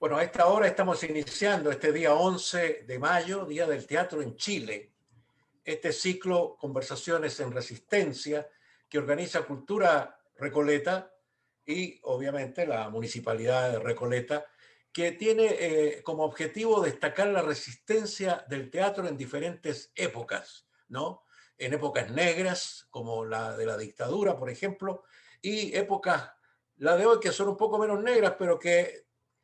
Bueno, a esta hora estamos iniciando este día 11 de mayo, Día del Teatro en Chile. Este ciclo Conversaciones en Resistencia que organiza Cultura Recoleta y obviamente la Municipalidad de Recoleta, que tiene como objetivo destacar la resistencia del teatro en diferentes épocas, ¿no? En épocas negras, como la de la dictadura, por ejemplo, y épocas, la de hoy, que son un poco menos negras, pero que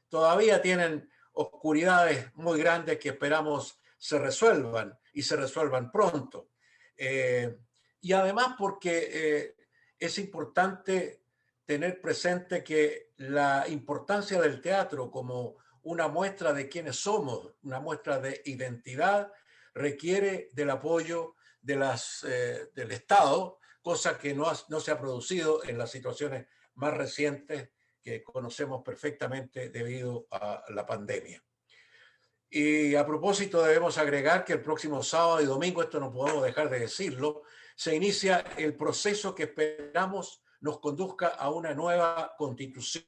todavía tienen oscuridades muy grandes que esperamos se resuelvan y se resuelvan pronto. Eh, y además porque es importante tener presente que la importancia del teatro como una muestra de quiénes somos, una muestra de identidad, requiere del apoyo del Estado, cosa que no se ha producido en las situaciones más recientes que conocemos perfectamente debido a la pandemia. Y a propósito, debemos agregar que el próximo sábado y domingo, esto no podemos dejar de decirlo, se inicia el proceso que esperamos nos conduzca a una nueva constitución.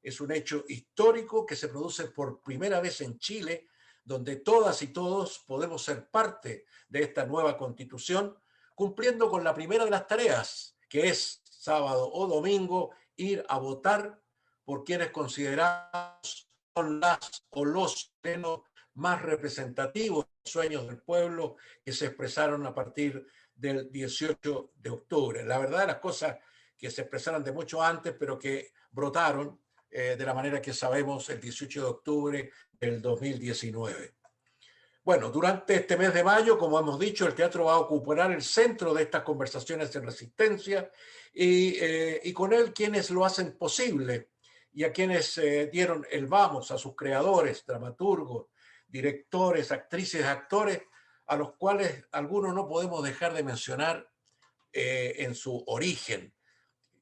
Es un hecho histórico que se produce por primera vez en Chile, donde todas y todos podemos ser parte de esta nueva constitución, cumpliendo con la primera de las tareas, que es sábado o domingo ir a votar por quienes consideramos son las o los chilenos más representativos de los sueños del pueblo que se expresaron a partir del 18 de octubre. La verdad, las cosas que se expresaron de mucho antes, pero que brotaron de la manera que sabemos el 18 de octubre del 2019. Bueno, durante este mes de mayo, como hemos dicho, el teatro va a ocupar el centro de estas conversaciones en resistencia y con él quienes lo hacen posible y a quienes dieron el vamos, a sus creadores, dramaturgos, directores, actrices, actores, a los cuales algunos no podemos dejar de mencionar en su origen,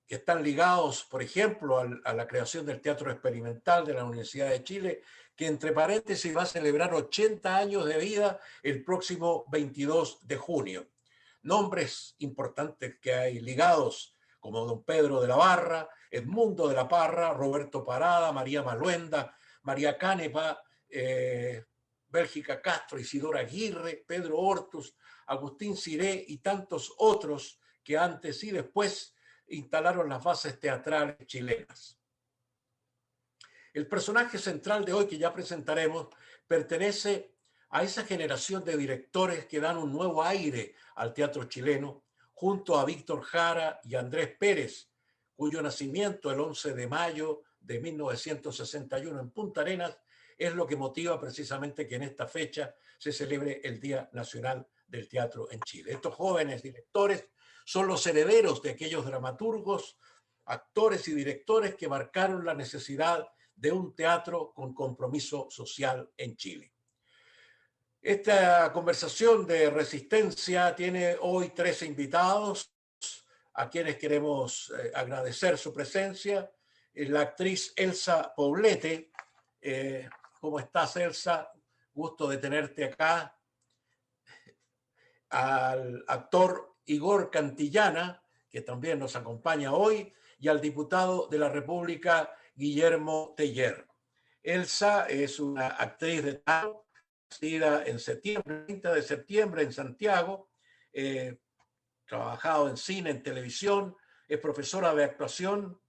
que están ligados, por ejemplo, a la creación del Teatro Experimental de la Universidad de Chile, que entre paréntesis va a celebrar 80 años de vida el próximo 22 de junio. Nombres importantes que hay ligados, como don Pedro de la Barra, Edmundo de la Parra, Roberto Parada, María Maluenda, María Canepa, Bélgica Castro, Isidora Aguirre, Pedro Hortus, Agustín Ciré y tantos otros que antes y después instalaron las bases teatrales chilenas. El personaje central de hoy que ya presentaremos pertenece a esa generación de directores que dan un nuevo aire al teatro chileno, junto a Víctor Jara y Andrés Pérez, cuyo nacimiento el 11 de mayo de 1961 en Punta Arenas es lo que motiva precisamente que en esta fecha se celebre el Día Nacional del Teatro en Chile. Estos jóvenes directores son los herederos de aquellos dramaturgos, actores y directores que marcaron la necesidad de un teatro con compromiso social en Chile. Esta conversación de resistencia tiene hoy 13 invitados a quienes queremos agradecer su presencia. La actriz Elsa Poblete. ¿Cómo estás, Elsa? Gusto de tenerte acá. Al actor Igor Cantillana, que también nos acompaña hoy, y al diputado de la República, Guillermo Teller. Elsa es una actriz de teatro, nacida en septiembre, 30 de septiembre en Santiago, trabajado en cine, en televisión, es profesora de actuación,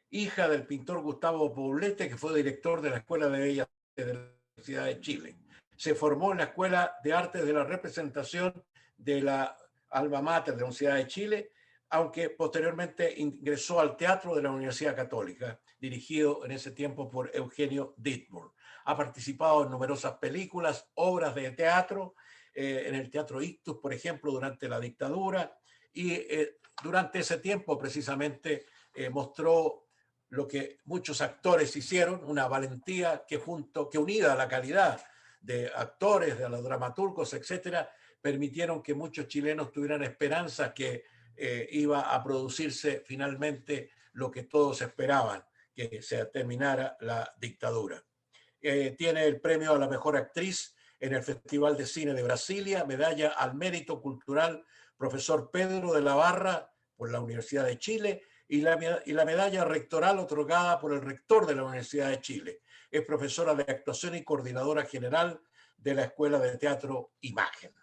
hija del pintor Gustavo Poblete, que fue director de la Escuela de Bellas Artes de la Universidad de Chile. Se formó en la Escuela de Artes de la Representación de la Alma Mater de la Universidad de Chile, aunque posteriormente ingresó al teatro de la Universidad Católica, dirigido en ese tiempo por Eugenio Dittborn. Ha participado en numerosas películas, obras de teatro, en el Teatro Ictus, por ejemplo, durante la dictadura, y durante ese tiempo precisamente mostró lo que muchos actores hicieron, una valentía que unida a la calidad de actores, de los dramaturgos, etcétera, permitieron que muchos chilenos tuvieran esperanza que iba a producirse finalmente lo que todos esperaban, que se terminara la dictadura. Tiene el premio a la mejor actriz en el Festival de Cine de Brasilia, medalla al mérito cultural profesor Pedro de la Barra por la Universidad de Chile y la medalla rectoral otorgada por el rector de la Universidad de Chile. Es profesora de actuación y coordinadora general de la Escuela de Teatro Imagen.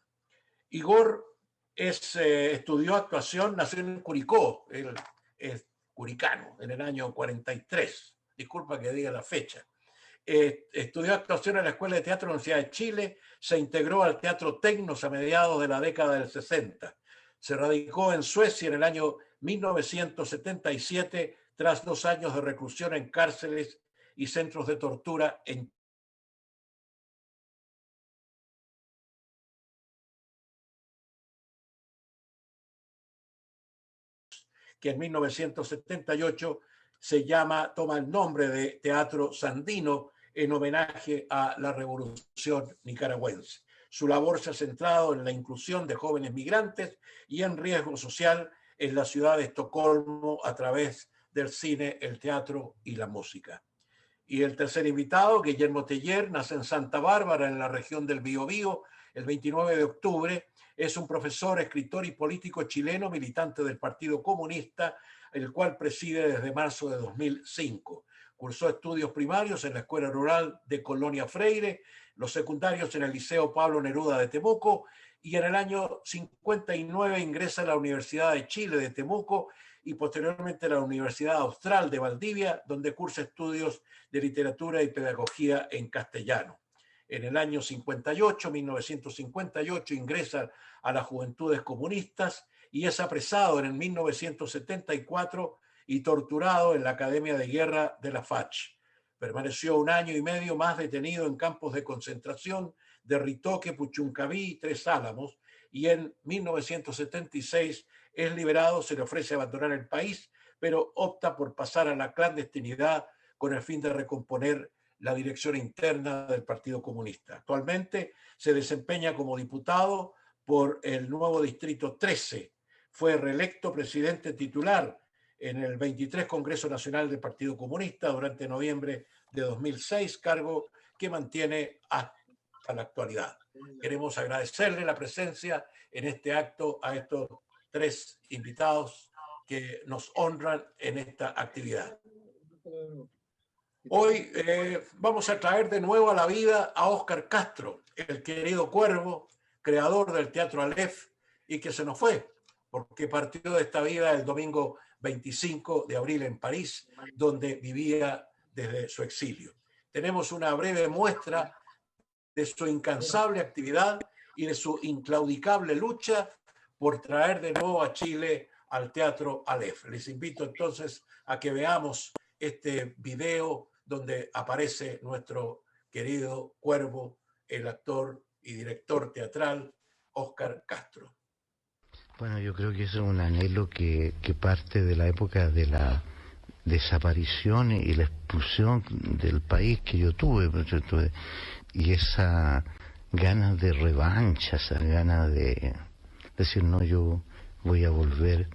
Igor estudió actuación, nació en Curicó, él es curicano, en el año 43. Disculpa que diga la fecha. Estudió actuación en la Escuela de Teatro de la Universidad de Chile, se integró al Teatro Tecnos a mediados de la década del 60. Se radicó en Suecia en el año 1977 tras 2 años de reclusión en cárceles y centros de tortura en que en 1978 toma el nombre de Teatro Sandino en homenaje a la Revolución nicaragüense. Su labor se ha centrado en la inclusión de jóvenes migrantes y en riesgo social en la ciudad de Estocolmo a través del cine, el teatro y la música. Y el tercer invitado, Guillermo Teller, nace en Santa Bárbara, en la región del Biobío, el 29 de octubre. Es un profesor, escritor y político chileno, militante del Partido Comunista, el cual preside desde marzo de 2005. Cursó estudios primarios en la Escuela Rural de Colonia Freire, los secundarios en el Liceo Pablo Neruda de Temuco, y en el año 59 ingresa a la Universidad de Chile de Temuco y posteriormente a la Universidad Austral de Valdivia, donde cursa estudios de literatura y pedagogía en castellano. En el año 1958, ingresa a las Juventudes Comunistas y es apresado en el 1974 y torturado en la Academia de Guerra de la FACH. Permaneció 1 año y medio más detenido en campos de concentración de Ritoque, Puchuncaví y Tres Álamos, y en 1976 es liberado, se le ofrece abandonar el país, pero opta por pasar a la clandestinidad con el fin de recomponer la dirección interna del Partido Comunista. Actualmente se desempeña como diputado por el nuevo Distrito 13. Fue reelecto presidente titular en el 23 Congreso Nacional del Partido Comunista durante noviembre de 2006, cargo que mantiene hasta la actualidad. Queremos agradecerle la presencia en este acto a estos 3 invitados que nos honran en esta actividad. Hoy vamos a traer de nuevo a la vida a Óscar Castro, el querido Cuervo, creador del Teatro Aleph, y que se nos fue, porque partió de esta vida el domingo 25 de abril en París, donde vivía desde su exilio. Tenemos una breve muestra de su incansable actividad y de su inclaudicable lucha por traer de nuevo a Chile al Teatro Aleph. Les invito entonces a que veamos este video donde aparece nuestro querido Cuervo, el actor y director teatral Óscar Castro. Bueno, yo creo que es un anhelo que parte de la época de la desaparición y la expulsión del país que yo tuve, y esa ganas de revancha, esa ganas de decir, no, yo voy a volver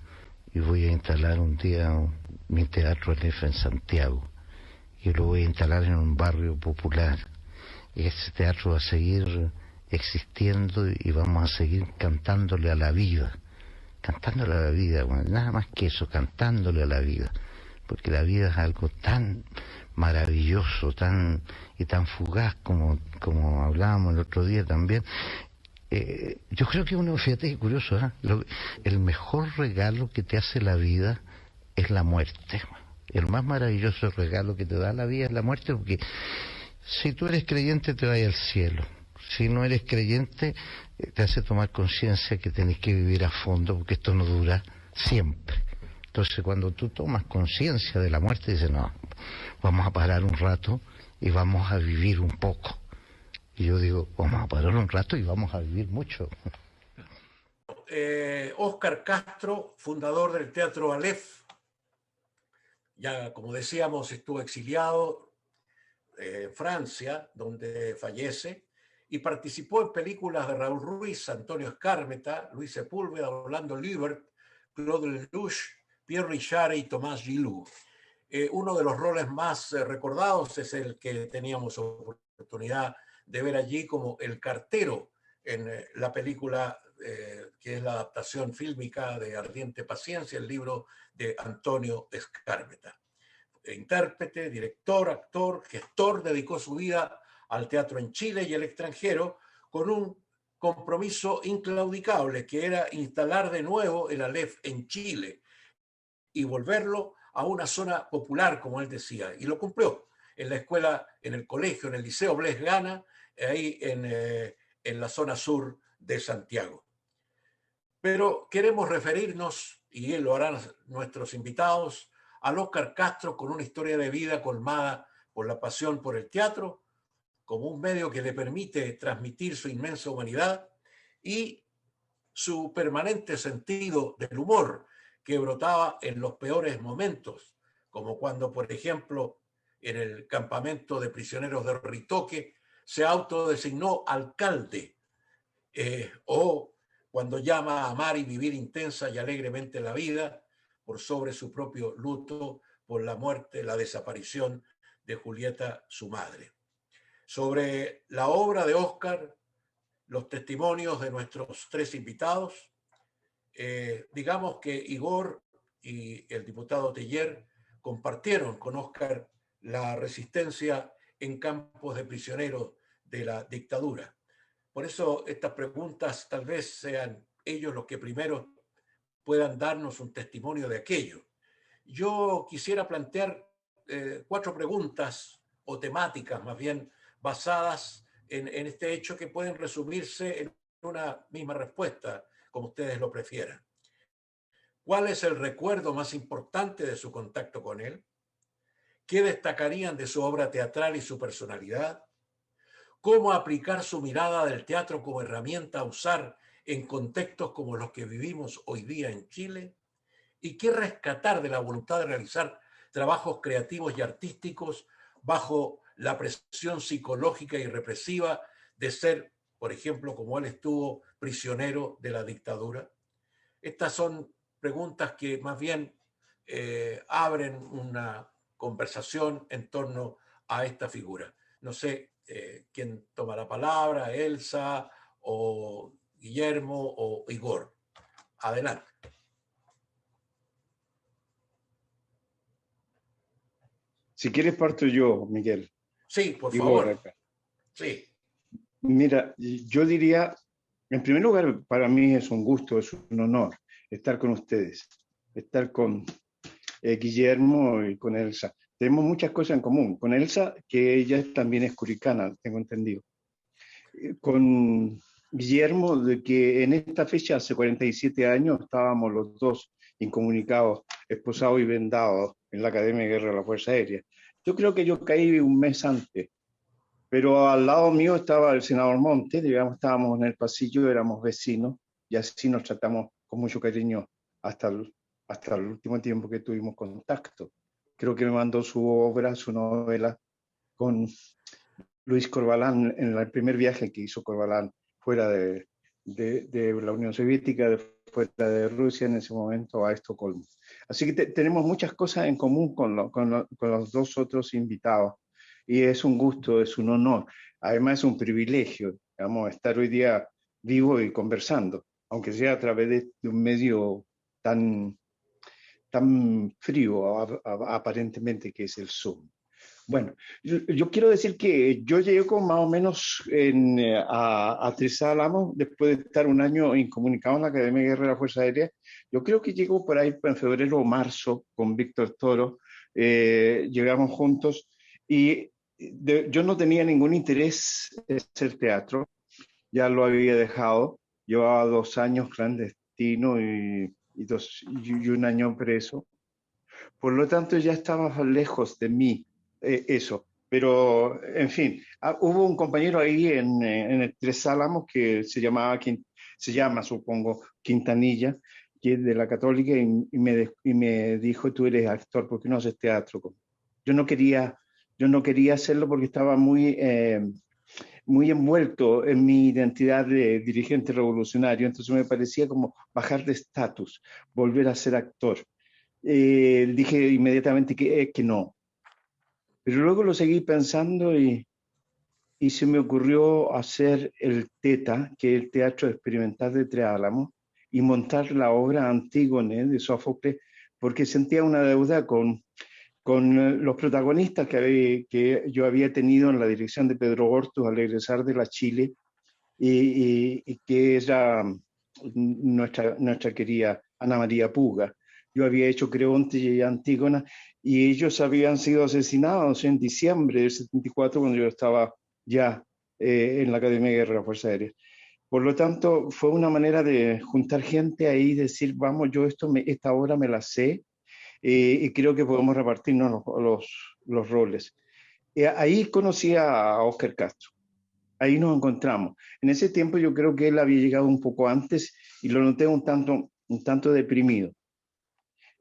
y voy a instalar un día mi Teatro Aleph en Santiago, y lo voy a instalar en un barrio popular, y ese teatro va a seguir existiendo y vamos a seguir cantándole a la vida, bueno, nada más que eso, cantándole a la vida, porque la vida es algo tan maravilloso, tan fugaz como hablábamos el otro día también. Yo creo que uno, fíjate qué curioso, el mejor regalo que te hace la vida es la muerte. El más maravilloso regalo que te da la vida es la muerte, porque si tú eres creyente te vas al cielo. Si no eres creyente, te hace tomar conciencia que tenés que vivir a fondo, porque esto no dura siempre. Entonces, cuando tú tomas conciencia de la muerte, dices, no, vamos a parar un rato y vamos a vivir un poco. Y yo digo, vamos a parar un rato y vamos a vivir mucho. Óscar Castro, fundador del Teatro Aleph, ya como decíamos, estuvo exiliado en Francia, donde fallece, y participó en películas de Raúl Ruiz, Antonio Escármeta, Luis Sepúlveda, Orlando Liebert, Claude Lelouch, Pierre Richard y Tomás Gilou. Uno de los roles más recordados es el que teníamos oportunidad de ver allí como el cartero en la película que es la adaptación fílmica de Ardiente Paciencia, el libro de Antonio Escármeta. Intérprete, director, actor, gestor, dedicó su vida al teatro en Chile y el extranjero con un compromiso inclaudicable, que era instalar de nuevo el Aleph en Chile y volverlo a una zona popular, como él decía, y lo cumplió en la escuela, en el colegio, en el Liceo Bles Gana, ahí en la zona sur de Santiago. Pero queremos referirnos, y lo harán nuestros invitados, al Óscar Castro con una historia de vida colmada por la pasión por el teatro, como un medio que le permite transmitir su inmensa humanidad y su permanente sentido del humor que brotaba en los peores momentos, como cuando, por ejemplo, en el campamento de prisioneros de Ritoque se autodesignó alcalde, o cuando llama a amar y vivir intensa y alegremente la vida por sobre su propio luto por la muerte, la desaparición de Julieta, su madre. Sobre la obra de Óscar, los testimonios de nuestros tres invitados, digamos que Igor y el diputado Teller compartieron con Óscar la resistencia en campos de prisioneros de la dictadura. Por eso estas preguntas tal vez sean ellos los que primero puedan darnos un testimonio de aquello. Yo quisiera plantear 4 preguntas o temáticas más bien basadas en este hecho que pueden resumirse en una misma respuesta, como ustedes lo prefieran. ¿Cuál es el recuerdo más importante de su contacto con él? ¿Qué destacarían de su obra teatral y su personalidad? ¿Cómo aplicar su mirada del teatro como herramienta a usar en contextos como los que vivimos hoy día en Chile? ¿Y qué rescatar de la voluntad de realizar trabajos creativos y artísticos bajo la presión psicológica y represiva de ser, por ejemplo, como él estuvo, prisionero de la dictadura? Estas son preguntas que más bien abren una conversación en torno a esta figura. No sé quién toma la palabra, Elsa o Guillermo o Igor. Adelante. Si quieres parto yo, Miguel. Sí, por favor. Acá. Sí. Mira, yo diría, en primer lugar, para mí es un gusto, es un honor estar con ustedes, estar con Guillermo y con Elsa. Tenemos muchas cosas en común. Con Elsa, que ella también es curicana, tengo entendido. Con Guillermo, de que en esta fecha, hace 47 años, estábamos los dos incomunicados, esposados y vendados en la Academia de Guerra de la Fuerza Aérea. Yo creo que yo caí un mes antes, pero al lado mío estaba el senador Montes, digamos, estábamos en el pasillo, éramos vecinos, y así nos tratamos con mucho cariño hasta el último tiempo que tuvimos contacto. Creo que me mandó su obra, su novela, con Luis Corbalán, en el primer viaje que hizo Corbalán fuera de la Unión Soviética, fuera de Rusia en ese momento, a Estocolmo. Así que tenemos muchas cosas en común con los dos otros invitados, y es un gusto, es un honor. Además es un privilegio, digamos, estar hoy día vivo y conversando, aunque sea a través de un medio tan frío aparentemente, que es el Zoom. Bueno, yo quiero decir que yo llego más o menos a Tres Álamos después de estar un año incomunicado en la Academia de Guerra de la Fuerza Aérea. Yo creo que llego por ahí en febrero o marzo con Víctor Toro. Llegamos juntos y yo no tenía ningún interés en hacer teatro, ya lo había dejado. Llevaba 2 años clandestino y un año preso. Por lo tanto, ya estaba lejos de mí eso. Pero, en fin, hubo un compañero ahí en el Tres Álamos que se llama, supongo, Quintanilla, que es de la Católica, y me dijo: tú eres actor, ¿por qué no haces teatro? Yo no quería hacerlo porque estaba muy envuelto en mi identidad de dirigente revolucionario, entonces me parecía como bajar de estatus, volver a ser actor. Dije inmediatamente que no. Pero luego lo seguí pensando y y se me ocurrió hacer el TETA, que es el Teatro Experimental de Tres Álamos, y montar la obra Antígone de Sófocles, porque sentía una deuda con los protagonistas que yo había tenido en la dirección de Pedro Hortus al egresar de la Chile, y que era nuestra querida Ana María Puga. Yo había hecho Creonte y Antígona, y ellos habían sido asesinados en diciembre del 74, cuando yo estaba ya en la Academia de Guerra de la Fuerza Aérea. Por lo tanto, fue una manera de juntar gente ahí y decir, vamos, yo esta obra me la sé, y creo que podemos repartirnos los roles. Ahí conocí a Óscar Castro. Ahí nos encontramos. En ese tiempo yo creo que él había llegado un poco antes y lo noté un tanto deprimido.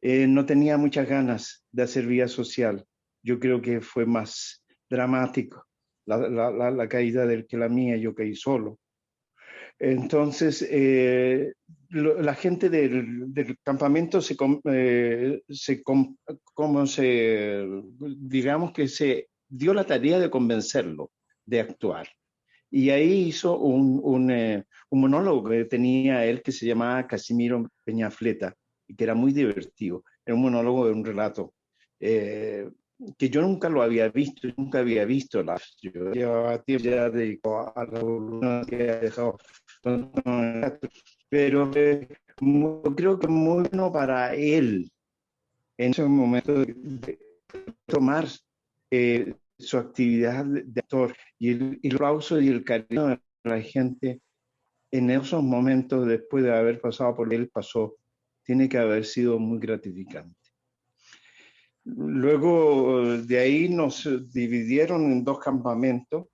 No tenía muchas ganas de hacer vida social. Yo creo que fue más dramático la caída del que la mía. Yo caí solo. Entonces, la gente del campamento digamos que se dio la tarea de convencerlo de actuar. Y ahí hizo un monólogo que tenía él que se llamaba Casimiro Peñafleta, y que era muy divertido. Era un monólogo de un relato que yo nunca lo había visto, nunca había visto. Yo llevaba tiempo ya dedicado a la revolución que había dejado. Pero creo que muy bueno para él en ese momento de tomar su actividad de actor, y el aplauso y el cariño de la gente en esos momentos, después de haber pasado por él, tiene que haber sido muy gratificante. Luego de ahí nos dividieron en dos campamentos,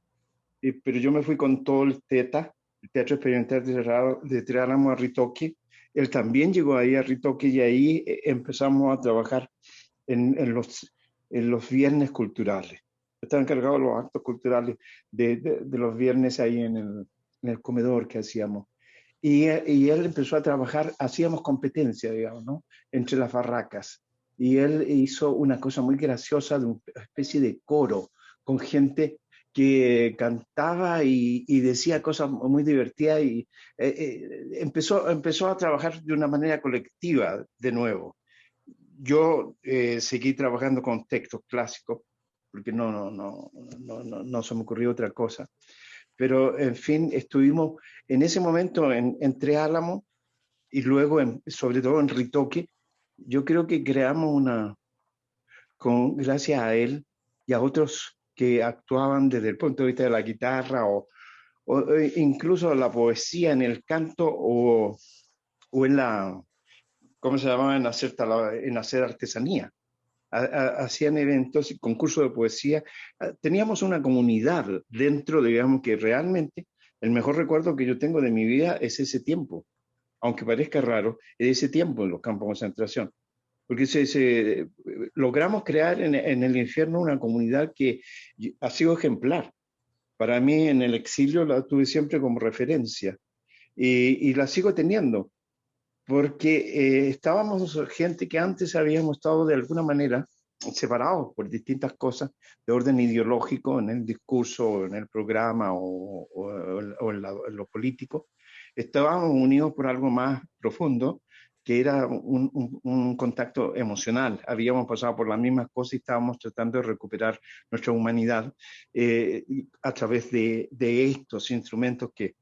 pero yo me fui con todo el TETA, el Teatro Experimental de Tres Álamos, a Ritoque. Él también llegó ahí a Ritoque, y ahí empezamos a trabajar en los viernes culturales. Estaba encargado de los actos culturales de los viernes ahí en el comedor que hacíamos. Y él empezó a trabajar, hacíamos competencia, digamos, ¿no? Entre las barracas. Y él hizo una cosa muy graciosa de una especie de coro con gente que cantaba y decía cosas muy divertidas, y empezó a trabajar de una manera colectiva de nuevo. Yo seguí trabajando con textos clásicos, porque no se me ocurrió otra cosa. Pero, en fin, estuvimos en ese momento en Tres Álamos, y luego, sobre todo en Ritoque. Yo creo que creamos gracias a él y a otros que actuaban desde el punto de vista de la guitarra, o incluso la poesía en el canto, o en ¿cómo se llamaba? En hacer artesanía. Hacían eventos y concursos de poesía. Teníamos una comunidad dentro, digamos, que realmente el mejor recuerdo que yo tengo de mi vida es ese tiempo, aunque parezca raro, es ese tiempo en los campos de concentración. Porque logramos crear en el infierno una comunidad que ha sido ejemplar. Para mí, en el exilio la tuve siempre como referencia, y la sigo teniendo, porque estábamos gente que antes habíamos estado de alguna manera separados por distintas cosas de orden ideológico, en el discurso, o en el programa, o en lo político. Estábamos unidos por algo más profundo, que era un contacto emocional. Habíamos pasado por las mismas cosas y estábamos tratando de recuperar nuestra humanidad a través de estos instrumentos que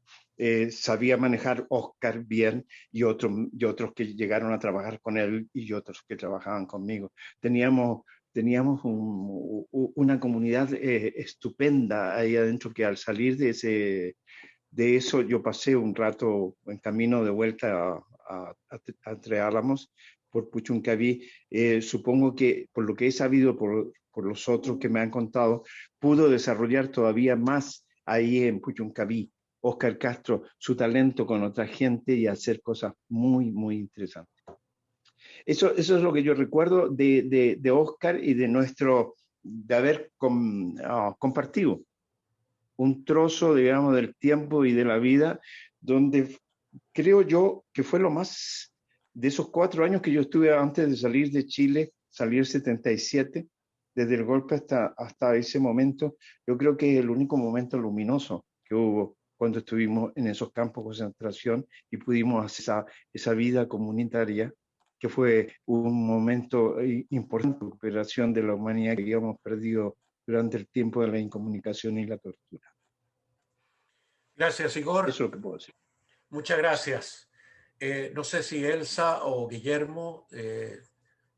sabía manejar Óscar bien, y otros que llegaron a trabajar con él, y otros que trabajaban conmigo. Teníamos una comunidad estupenda ahí adentro, que al salir de eso yo pasé un rato en camino de vuelta a Tres Álamos por Puchuncaví. Supongo que, por lo que he sabido por los otros que me han contado, pudo desarrollar todavía más ahí en Puchuncaví Óscar Castro su talento con otra gente, y hacer cosas muy, muy interesantes. Eso es lo que yo recuerdo de Óscar, y de haber compartido un trozo, digamos, del tiempo y de la vida, donde creo yo que fue lo más, de esos 4 años que yo estuve antes de salir de Chile, salir 77, desde el golpe hasta ese momento, yo creo que es el único momento luminoso que hubo cuando estuvimos en esos campos de concentración y pudimos hacer esa vida comunitaria, que fue un momento importante de recuperación de la humanidad que habíamos perdido durante el tiempo de la incomunicación y la tortura. Gracias, Igor. Eso es lo que puedo decir. Muchas gracias. No sé si Elsa o Guillermo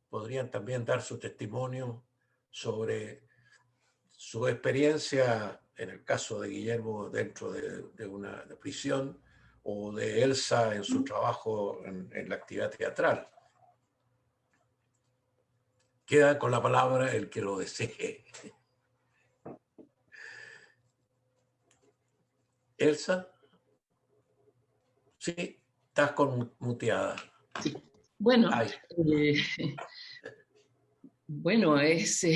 podrían también dar su testimonio sobre su experiencia, en el caso de Guillermo dentro de una prisión, o de Elsa en su trabajo en la actividad teatral. Queda con la palabra el que lo desee. Elsa. Sí, estás muteada. Sí. Bueno, bueno, es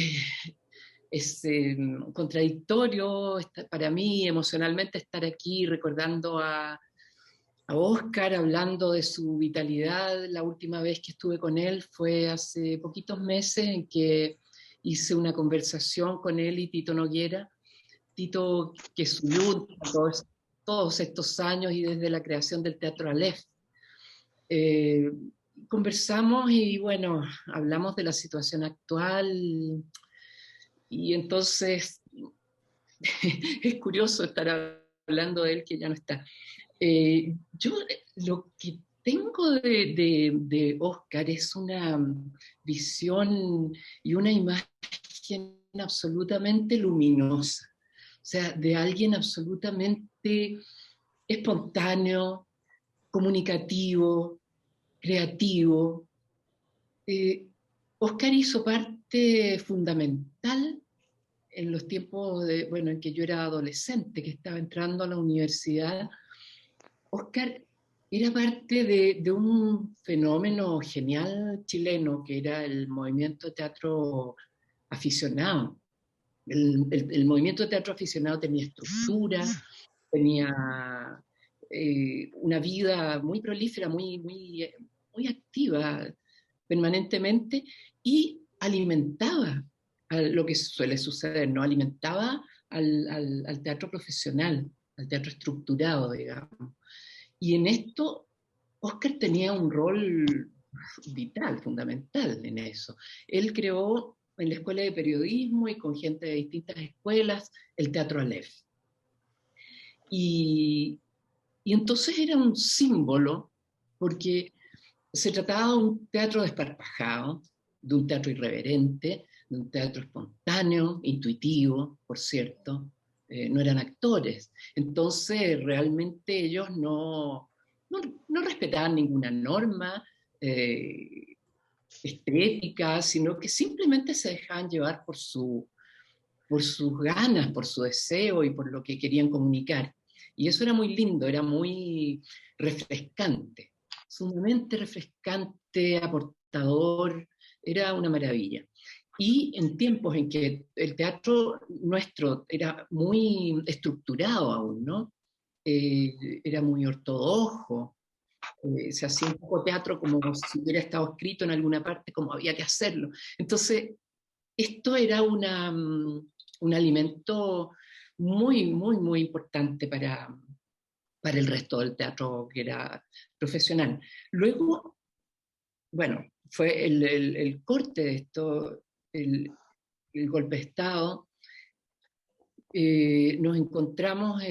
contradictorio para mí emocionalmente estar aquí recordando a Óscar, hablando de su vitalidad. La última vez que estuve con él fue hace poquitos meses, en que hice una conversación con él y Tito Noguera. Tito, que subió todos estos años y desde la creación del Teatro Aleph. Conversamos y bueno, hablamos de la situación actual y entonces es curioso estar hablando de él que ya no está. Yo lo que tengo de Óscar es una visión y una imagen absolutamente luminosa, o sea, de alguien absolutamente espontáneo, comunicativo, creativo. Óscar hizo parte fundamental en los tiempos en que yo era adolescente, que estaba entrando a la universidad. Óscar era parte de un fenómeno genial chileno que era el movimiento de teatro aficionado. El movimiento de teatro aficionado tenía estructura, tenía una vida muy prolífera, muy activa permanentemente, y alimentaba a lo que suele suceder, ¿no? Alimentaba al teatro profesional, al teatro estructurado, digamos. Y en esto, Óscar tenía un rol vital, fundamental en eso. Él creó en la Escuela de Periodismo y con gente de distintas escuelas el Teatro Aleph. Y entonces era un símbolo, porque se trataba de un teatro desparpajado, de un teatro irreverente, de un teatro espontáneo, intuitivo, por cierto. No eran actores. Entonces, realmente ellos no respetaban ninguna norma estética, sino que simplemente se dejaban llevar por sus ganas, por su deseo y por lo que querían comunicar. Y eso era muy lindo, era muy refrescante, sumamente refrescante, aportador, era una maravilla. Y en tiempos en que el teatro nuestro era muy estructurado aún, ¿no? Era muy ortodoxo, se hacía un poco teatro como si hubiera estado escrito en alguna parte, como había que hacerlo. Entonces, esto era un alimento muy importante para el resto del teatro que era profesional. Luego, bueno, fue el corte de esto, el golpe de Estado. Nos encontramos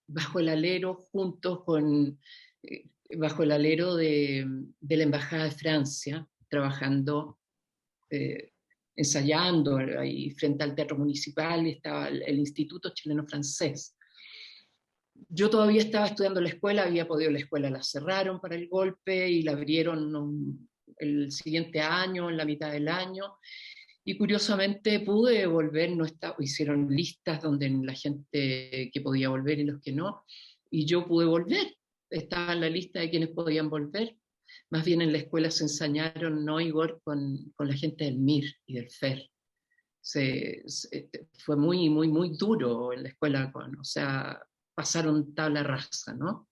bajo el alero juntos con, bajo el alero de la Embajada de Francia, trabajando, ensayando ahí frente al Teatro Municipal, y estaba el Instituto Chileno-Francés. Yo todavía estaba estudiando en la escuela, la escuela la cerraron para el golpe y la abrieron el siguiente año, en la mitad del año, y curiosamente pude volver, hicieron listas donde la gente que podía volver y los que no, y yo pude volver, estaba en la lista de quienes podían volver. Más bien en la escuela se ensañaron, ¿no, Igor?, con la gente del MIR y del FER. Fue muy duro en la escuela, o sea, pasaron tabla rasa, ¿no?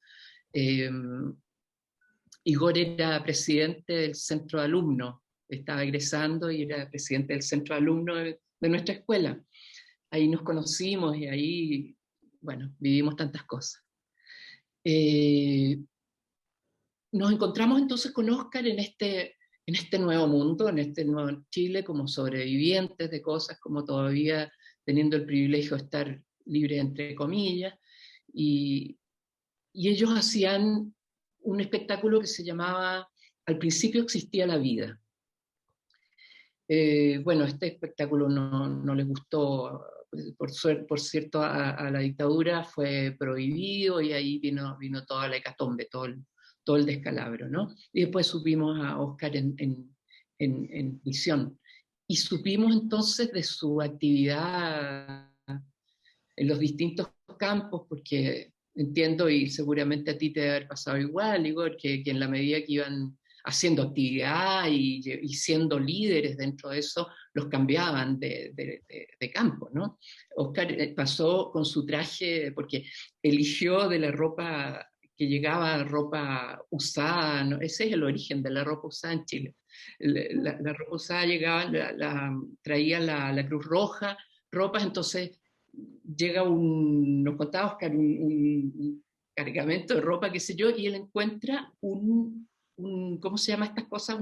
Igor era presidente del centro de alumnos estaba egresando y era presidente del centro de alumnos de nuestra escuela. Ahí nos conocimos y ahí, bueno, vivimos tantas cosas. Nos encontramos entonces con Óscar en este nuevo mundo, en este nuevo Chile, como sobrevivientes de cosas, como todavía teniendo el privilegio de estar libre entre comillas, y ellos hacían un espectáculo que se llamaba Al principio existía la vida. Bueno, este espectáculo no les gustó, por cierto, a la dictadura fue prohibido y ahí vino toda la hecatombe, todo el descalabro, ¿no? Y después supimos a Óscar en prisión. Y supimos entonces de su actividad en los distintos campos, porque entiendo, y seguramente a ti te debe haber pasado igual, Igor, que en la medida que iban haciendo actividad y siendo líderes dentro de eso, los cambiaban de campo, ¿no? Óscar pasó con su traje, porque eligió de la ropa que llegaba, ropa usada, ¿no? Ese es el origen de la ropa usada en Chile. La ropa usada llegaba, traía la Cruz Roja, ropas, entonces llega nos contaba Oscar, un cargamento de ropa, qué sé yo, y él encuentra ¿cómo se llama estas cosas?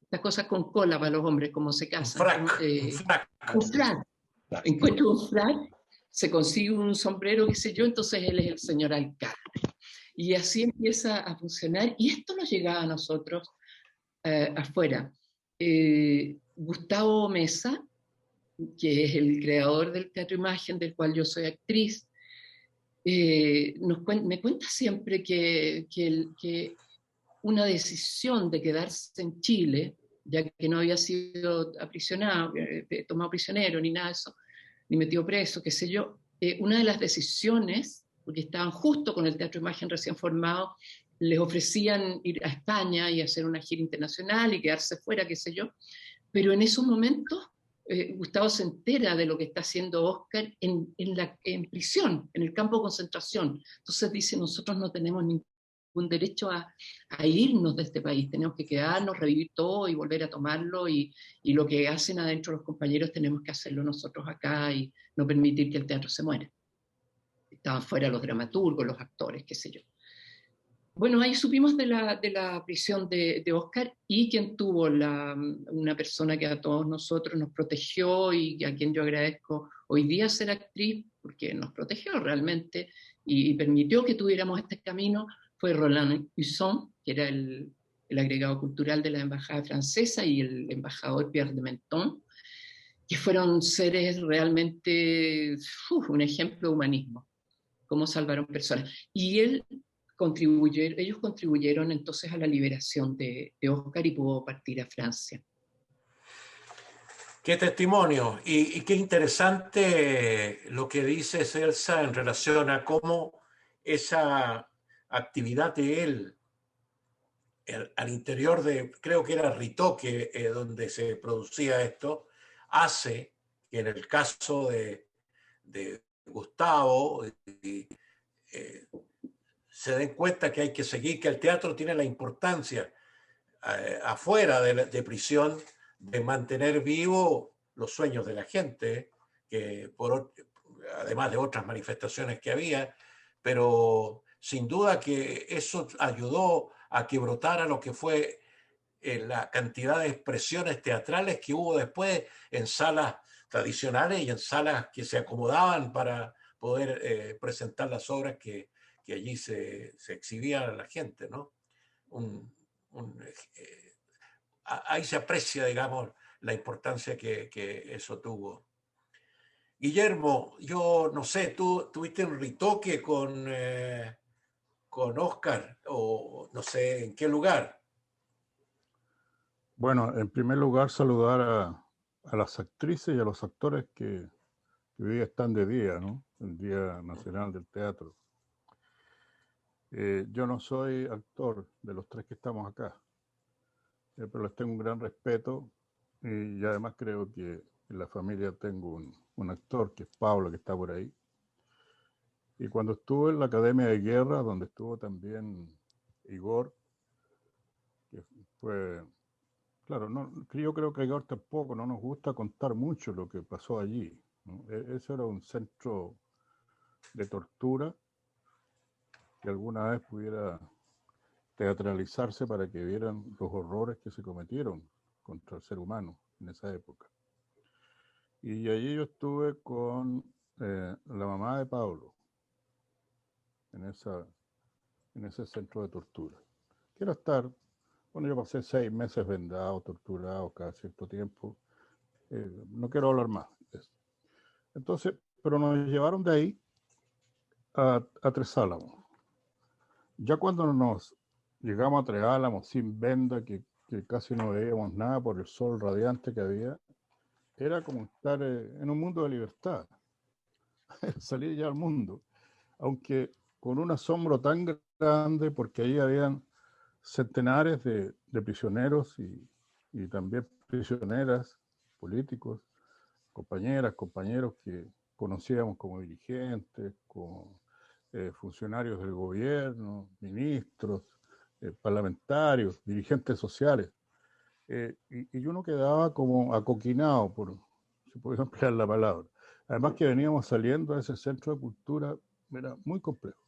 Estas cosas con cola para los hombres, como se casan. Un frac. Encuentra un frac, se consigue un sombrero, qué sé yo, entonces él es el señor alcalde. Y así empieza a funcionar, y esto nos llegaba a nosotros afuera. Gustavo Mesa, que es el creador del Teatro Imagen, del cual yo soy actriz, me cuenta siempre que una decisión de quedarse en Chile, ya que no había sido aprisionado, tomado prisionero, ni nada de eso, ni metido preso, qué sé yo, una de las decisiones, porque estaban justo con el Teatro Imagen recién formado, les ofrecían ir a España y hacer una gira internacional y quedarse fuera, qué sé yo, pero en esos momentos Gustavo se entera de lo que está haciendo Óscar en prisión, en el campo de concentración. Entonces dice, nosotros no tenemos ningún derecho a irnos de este país, tenemos que quedarnos, revivir todo y volver a tomarlo, y lo que hacen adentro los compañeros tenemos que hacerlo nosotros acá y no permitir que el teatro se muera. Estaban fuera los dramaturgos, los actores, qué sé yo. Bueno, ahí supimos de la prisión de Óscar, y quien tuvo una persona que a todos nosotros nos protegió y a quien yo agradezco hoy día ser actriz, porque nos protegió realmente y permitió que tuviéramos este camino, fue Roland Husson, que era el agregado cultural de la embajada francesa, y el embajador Pierre de Menton, que fueron seres realmente un ejemplo de humanismo, cómo salvaron personas. Y ellos contribuyeron entonces a la liberación de Óscar y pudo partir a Francia. Qué testimonio y qué interesante lo que dice Celsa en relación a cómo esa actividad de él al interior de, creo que era Ritoque, donde se producía esto, hace que en el caso de Gustavo se den cuenta que hay que seguir, que el teatro tiene la importancia afuera de prisión de mantener vivo los sueños de la gente, que además de otras manifestaciones que había, pero sin duda que eso ayudó a que brotara lo que fue la cantidad de expresiones teatrales que hubo después en salas tradicionales y en salas que se acomodaban para poder presentar las obras que allí se exhibían a la gente, ¿no? Ahí se aprecia, digamos, la importancia que eso tuvo. Guillermo, yo no sé, ¿tú tuviste un ritoque con Óscar o no sé en qué lugar? Bueno, en primer lugar saludar a las actrices y a los actores que hoy día están de día, ¿no? El Día Nacional del Teatro. Yo no soy actor de los tres que estamos acá, pero les tengo un gran respeto y además creo que en la familia tengo un actor que es Pablo, que está por ahí. Y cuando estuve en la Academia de Guerra, donde estuvo también Igor, que fue Claro, no, yo creo que ahora tampoco no nos gusta contar mucho lo que pasó allí, ¿no? Eso era un centro de tortura que alguna vez pudiera teatralizarse para que vieran los horrores que se cometieron contra el ser humano en esa época. Y allí yo estuve con la mamá de Pablo en ese centro de tortura. Quiero estar, bueno, yo pasé 6 meses vendado, torturado cada cierto tiempo. No quiero hablar más de eso. Entonces, pero nos llevaron de ahí a Tres Álamos. Ya cuando nos llegamos a Tres Álamos sin venda, que casi no veíamos nada por el sol radiante que había, era como estar en un mundo de libertad, salir ya al mundo, aunque con un asombro tan grande porque ahí habían centenares de prisioneros y también prisioneras, políticos, compañeras, compañeros que conocíamos como dirigentes, como funcionarios del gobierno, ministros, parlamentarios, dirigentes sociales. Y uno quedaba como acoquinado, por si puedo emplear la palabra. Además que veníamos saliendo a ese centro de cultura, era muy complejo.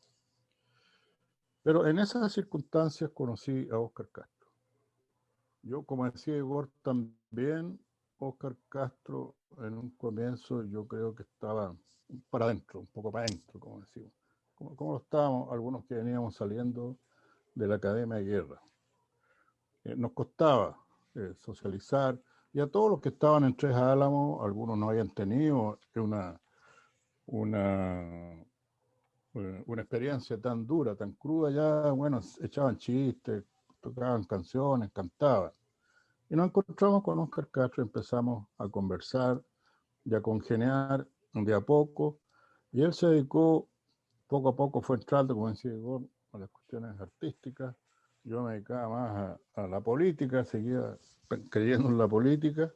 Pero en esas circunstancias conocí a Óscar Castro. Yo, como decía Igor, también Óscar Castro en un comienzo yo creo que estaba para adentro, un poco para adentro, como decimos. Como lo estábamos algunos que veníamos saliendo de la Academia de Guerra. Nos costaba socializar, y a todos los que estaban en Tres Álamos, algunos no habían tenido una experiencia tan dura, tan cruda, ya, bueno, echaban chistes, tocaban canciones, cantaban. Y nos encontramos con Óscar Castro, empezamos a conversar y a congeniar de a poco, y él se dedicó, poco a poco fue entrando, como decía Igor, a las cuestiones artísticas. Yo me dedicaba más a la política, seguía creyendo en la política,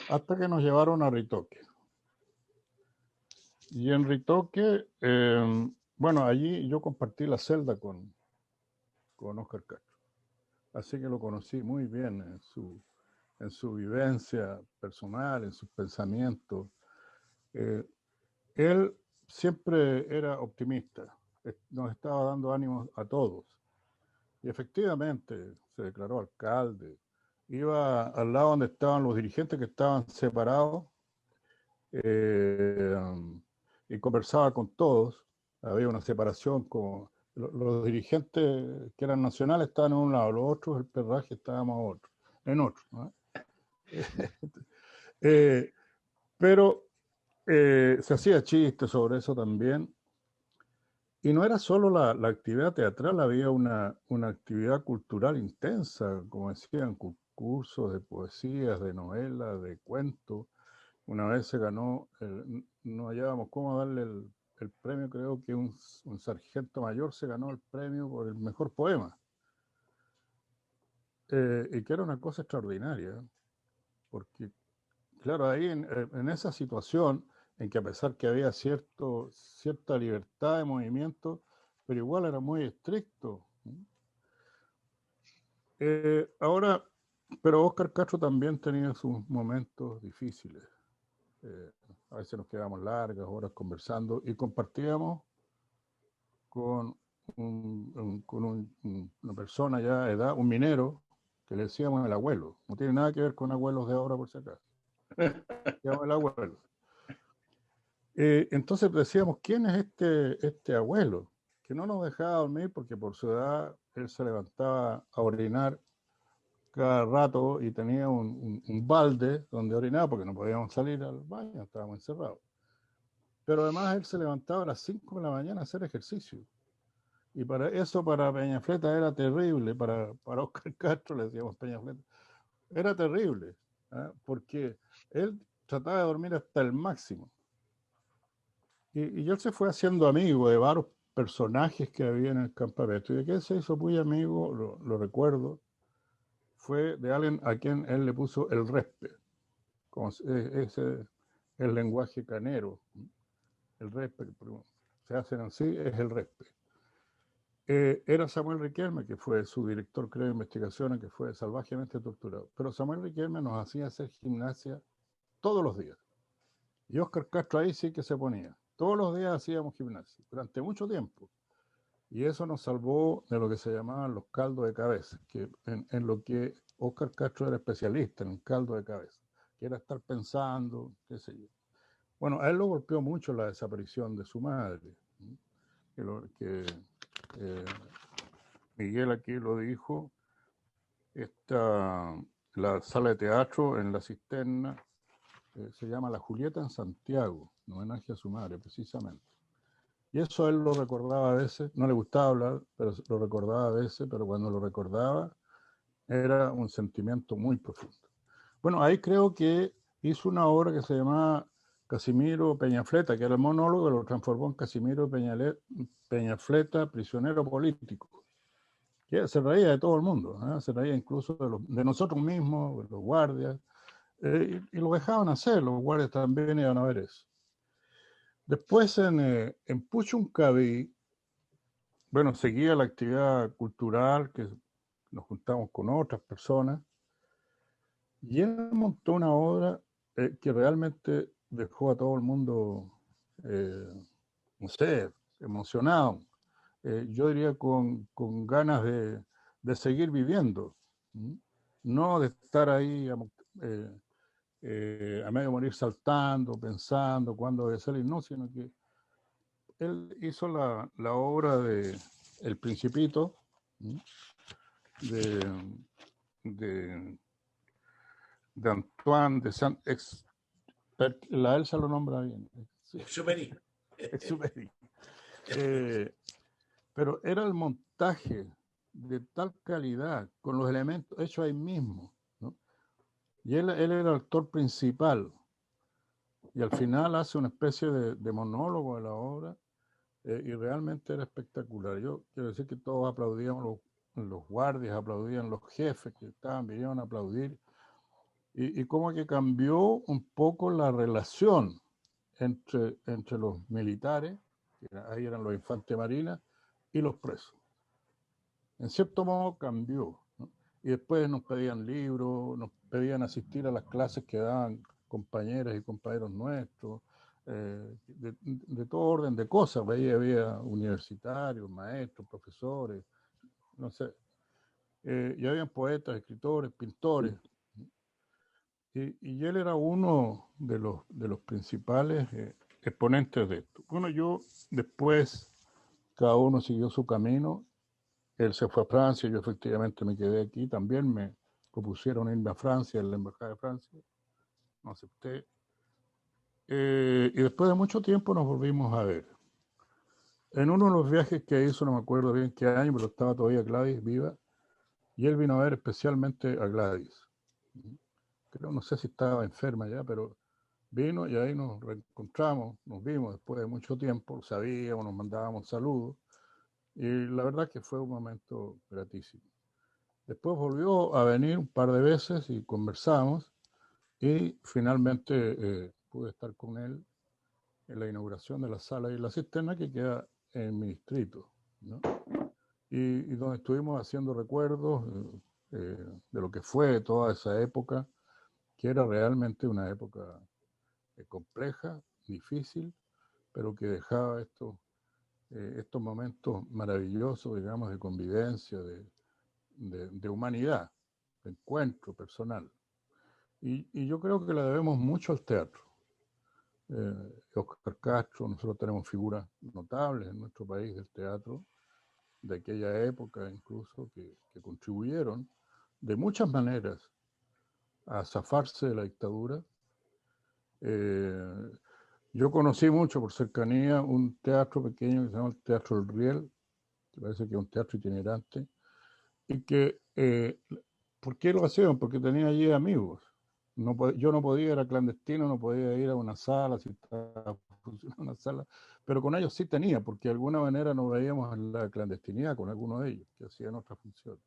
hasta que nos llevaron a Ritoque. Y en Ritoque, bueno, allí yo compartí la celda con Óscar Castro. Así que lo conocí muy bien en su vivencia personal, en sus pensamientos. Él siempre era optimista, nos estaba dando ánimos a todos. Y efectivamente se declaró alcalde, iba al lado donde estaban los dirigentes que estaban separados y conversaba con todos. Había una separación, como los dirigentes que eran nacionales estaban en un lado, los otros, el perraje, estábamos en otro, ¿no? Pero se hacía chiste sobre eso también. Y no era solo la actividad teatral, había una actividad cultural intensa, como decían, cursos de poesías, de novelas, de cuentos. Una vez se ganó, no hallábamos cómo darle el premio, creo que un sargento mayor se ganó el premio por el mejor poema. Y que era una cosa extraordinaria, porque claro, ahí en esa situación en que a pesar que había cierta libertad de movimiento, pero igual era muy estricto. Ahora, pero Óscar Castro también tenía sus momentos difíciles. A veces nos quedábamos largas horas conversando y compartíamos con una persona ya de edad, un minero, que le decíamos el abuelo. No tiene nada que ver con abuelos de ahora, por si acaso. Le decíamos el abuelo. Entonces decíamos, ¿quién es este abuelo? Que no nos dejaba dormir porque por su edad él se levantaba a orinar cada rato y tenía un balde donde orinaba porque no podíamos salir al baño, estábamos encerrados. Pero además él se levantaba a las 5 de la mañana a hacer ejercicio. Y para eso, para Peñafleta era terrible, para Óscar Castro le decíamos Peñafleta, era terrible, ¿eh? Porque él trataba de dormir hasta el máximo. Y él se fue haciendo amigo de varios personajes que había en el campamento. Y de que se hizo muy amigo, lo recuerdo, fue de alguien a quien él le puso el respe. Ese es el lenguaje canero. El respe, se hacen así, es el respe. era Samuel Riquelme, que fue su director, creo, de investigaciones, que fue salvajemente torturado. Pero Samuel Riquelme nos hacía hacer gimnasia todos los días. Y Óscar Castro ahí sí que se ponía. Todos los días hacíamos gimnasia, durante mucho tiempo. Y eso nos salvó de lo que se llamaban los caldos de cabeza, que en lo que Óscar Castro era especialista, en el caldo de cabeza, que era estar pensando, qué sé yo. Bueno, a él lo golpeó mucho la desaparición de su madre, ¿no? que Miguel aquí lo dijo, la sala de teatro en La Cisterna se llama La Julieta en Santiago, en homenaje a su madre, precisamente. Y eso él lo recordaba a veces, no le gustaba hablar, pero lo recordaba a veces, pero cuando lo recordaba era un sentimiento muy profundo. Bueno, ahí creo que hizo una obra que se llamaba Casimiro Peñafleta, que era el monólogo, lo transformó en Casimiro Peñafleta, prisionero político. Que se reía de todo el mundo, ¿eh? Se reía incluso de nosotros mismos, de los guardias, y lo dejaban hacer, los guardias también iban a ver eso. Después en Puchuncaví, bueno, seguía la actividad cultural, que nos juntamos con otras personas, y él montó una obra que realmente dejó a todo el mundo, no sé, emocionado. Yo diría con ganas de seguir viviendo, ¿sí? No de estar ahí a medio morir saltando, pensando cuándo debe salir, no, sino que él hizo la obra de El Principito, ¿sí? de, de Antoine de la Elsa lo nombra bien. Exupéry. Exupéry. Pero era el montaje de tal calidad, con los elementos hechos ahí mismo, ¿no? Y él era el actor principal, y al final hace una especie de monólogo de la obra, y realmente era espectacular. Yo quiero decir que todos aplaudíamos, los guardias aplaudían, los jefes que vinieron a aplaudir, y como que cambió un poco la relación entre los militares, que ahí eran los infantes marinas, y los presos. En cierto modo cambió, ¿no? Y después nos pedían libros, nos pedían asistir a las clases que daban compañeras y compañeros nuestros, de todo orden de cosas. Ahí había universitarios, maestros, profesores, no sé. Y había poetas, escritores, pintores. Y él era uno de los principales exponentes de esto. Bueno, yo después, cada uno siguió su camino. Él se fue a Francia, yo efectivamente me quedé aquí. También me propusieron irme a Francia, en la Embajada de Francia. No acepté. Y después de mucho tiempo nos volvimos a ver. En uno de los viajes que hizo, no me acuerdo bien qué año, pero estaba todavía Gladys viva, y él vino a ver especialmente a Gladys. Creo, no sé si estaba enferma ya, pero vino y ahí nos reencontramos, nos vimos después de mucho tiempo, sabíamos, nos mandábamos saludos, y la verdad que fue un momento gratísimo. Después volvió a venir un par de veces y conversamos, y finalmente pude estar con él en la inauguración de la sala y la cisterna que queda en mi distrito, ¿no? Y donde estuvimos haciendo recuerdos de lo que fue toda esa época, que era realmente una época compleja, difícil, pero que dejaba estos momentos maravillosos, digamos, de convivencia, de humanidad, de encuentro personal. Y yo creo que le debemos mucho al teatro. Óscar Castro, nosotros tenemos figuras notables en nuestro país del teatro, de aquella época incluso, que contribuyeron de muchas maneras a zafarse de la dictadura. Yo conocí mucho por cercanía un teatro pequeño que se llama el Teatro del Riel, que parece que es un teatro itinerante, y que, ¿por qué lo hacían? Porque tenía allí amigos. Yo no podía, era clandestino, no podía ir a una sala, si estaba funcionando una sala, pero con ellos sí tenía, porque de alguna manera nos veíamos en la clandestinidad con algunos de ellos, que hacían otras funciones.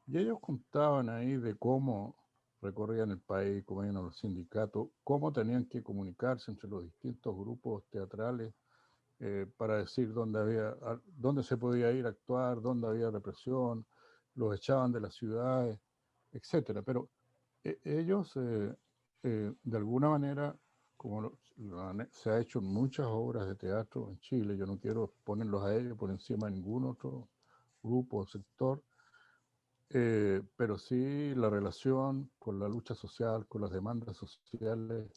Y ellos contaban ahí de cómo recorrían el país, cómo iban a los sindicatos, cómo tenían que comunicarse entre los distintos grupos teatrales para decir dónde se podía ir a actuar, dónde había represión, los echaban de las ciudades, etcétera. Pero ellos, de alguna manera, como se ha hecho en muchas obras de teatro en Chile, yo no quiero ponerlos a ellos por encima de ningún otro grupo o sector, pero sí la relación con la lucha social, con las demandas sociales,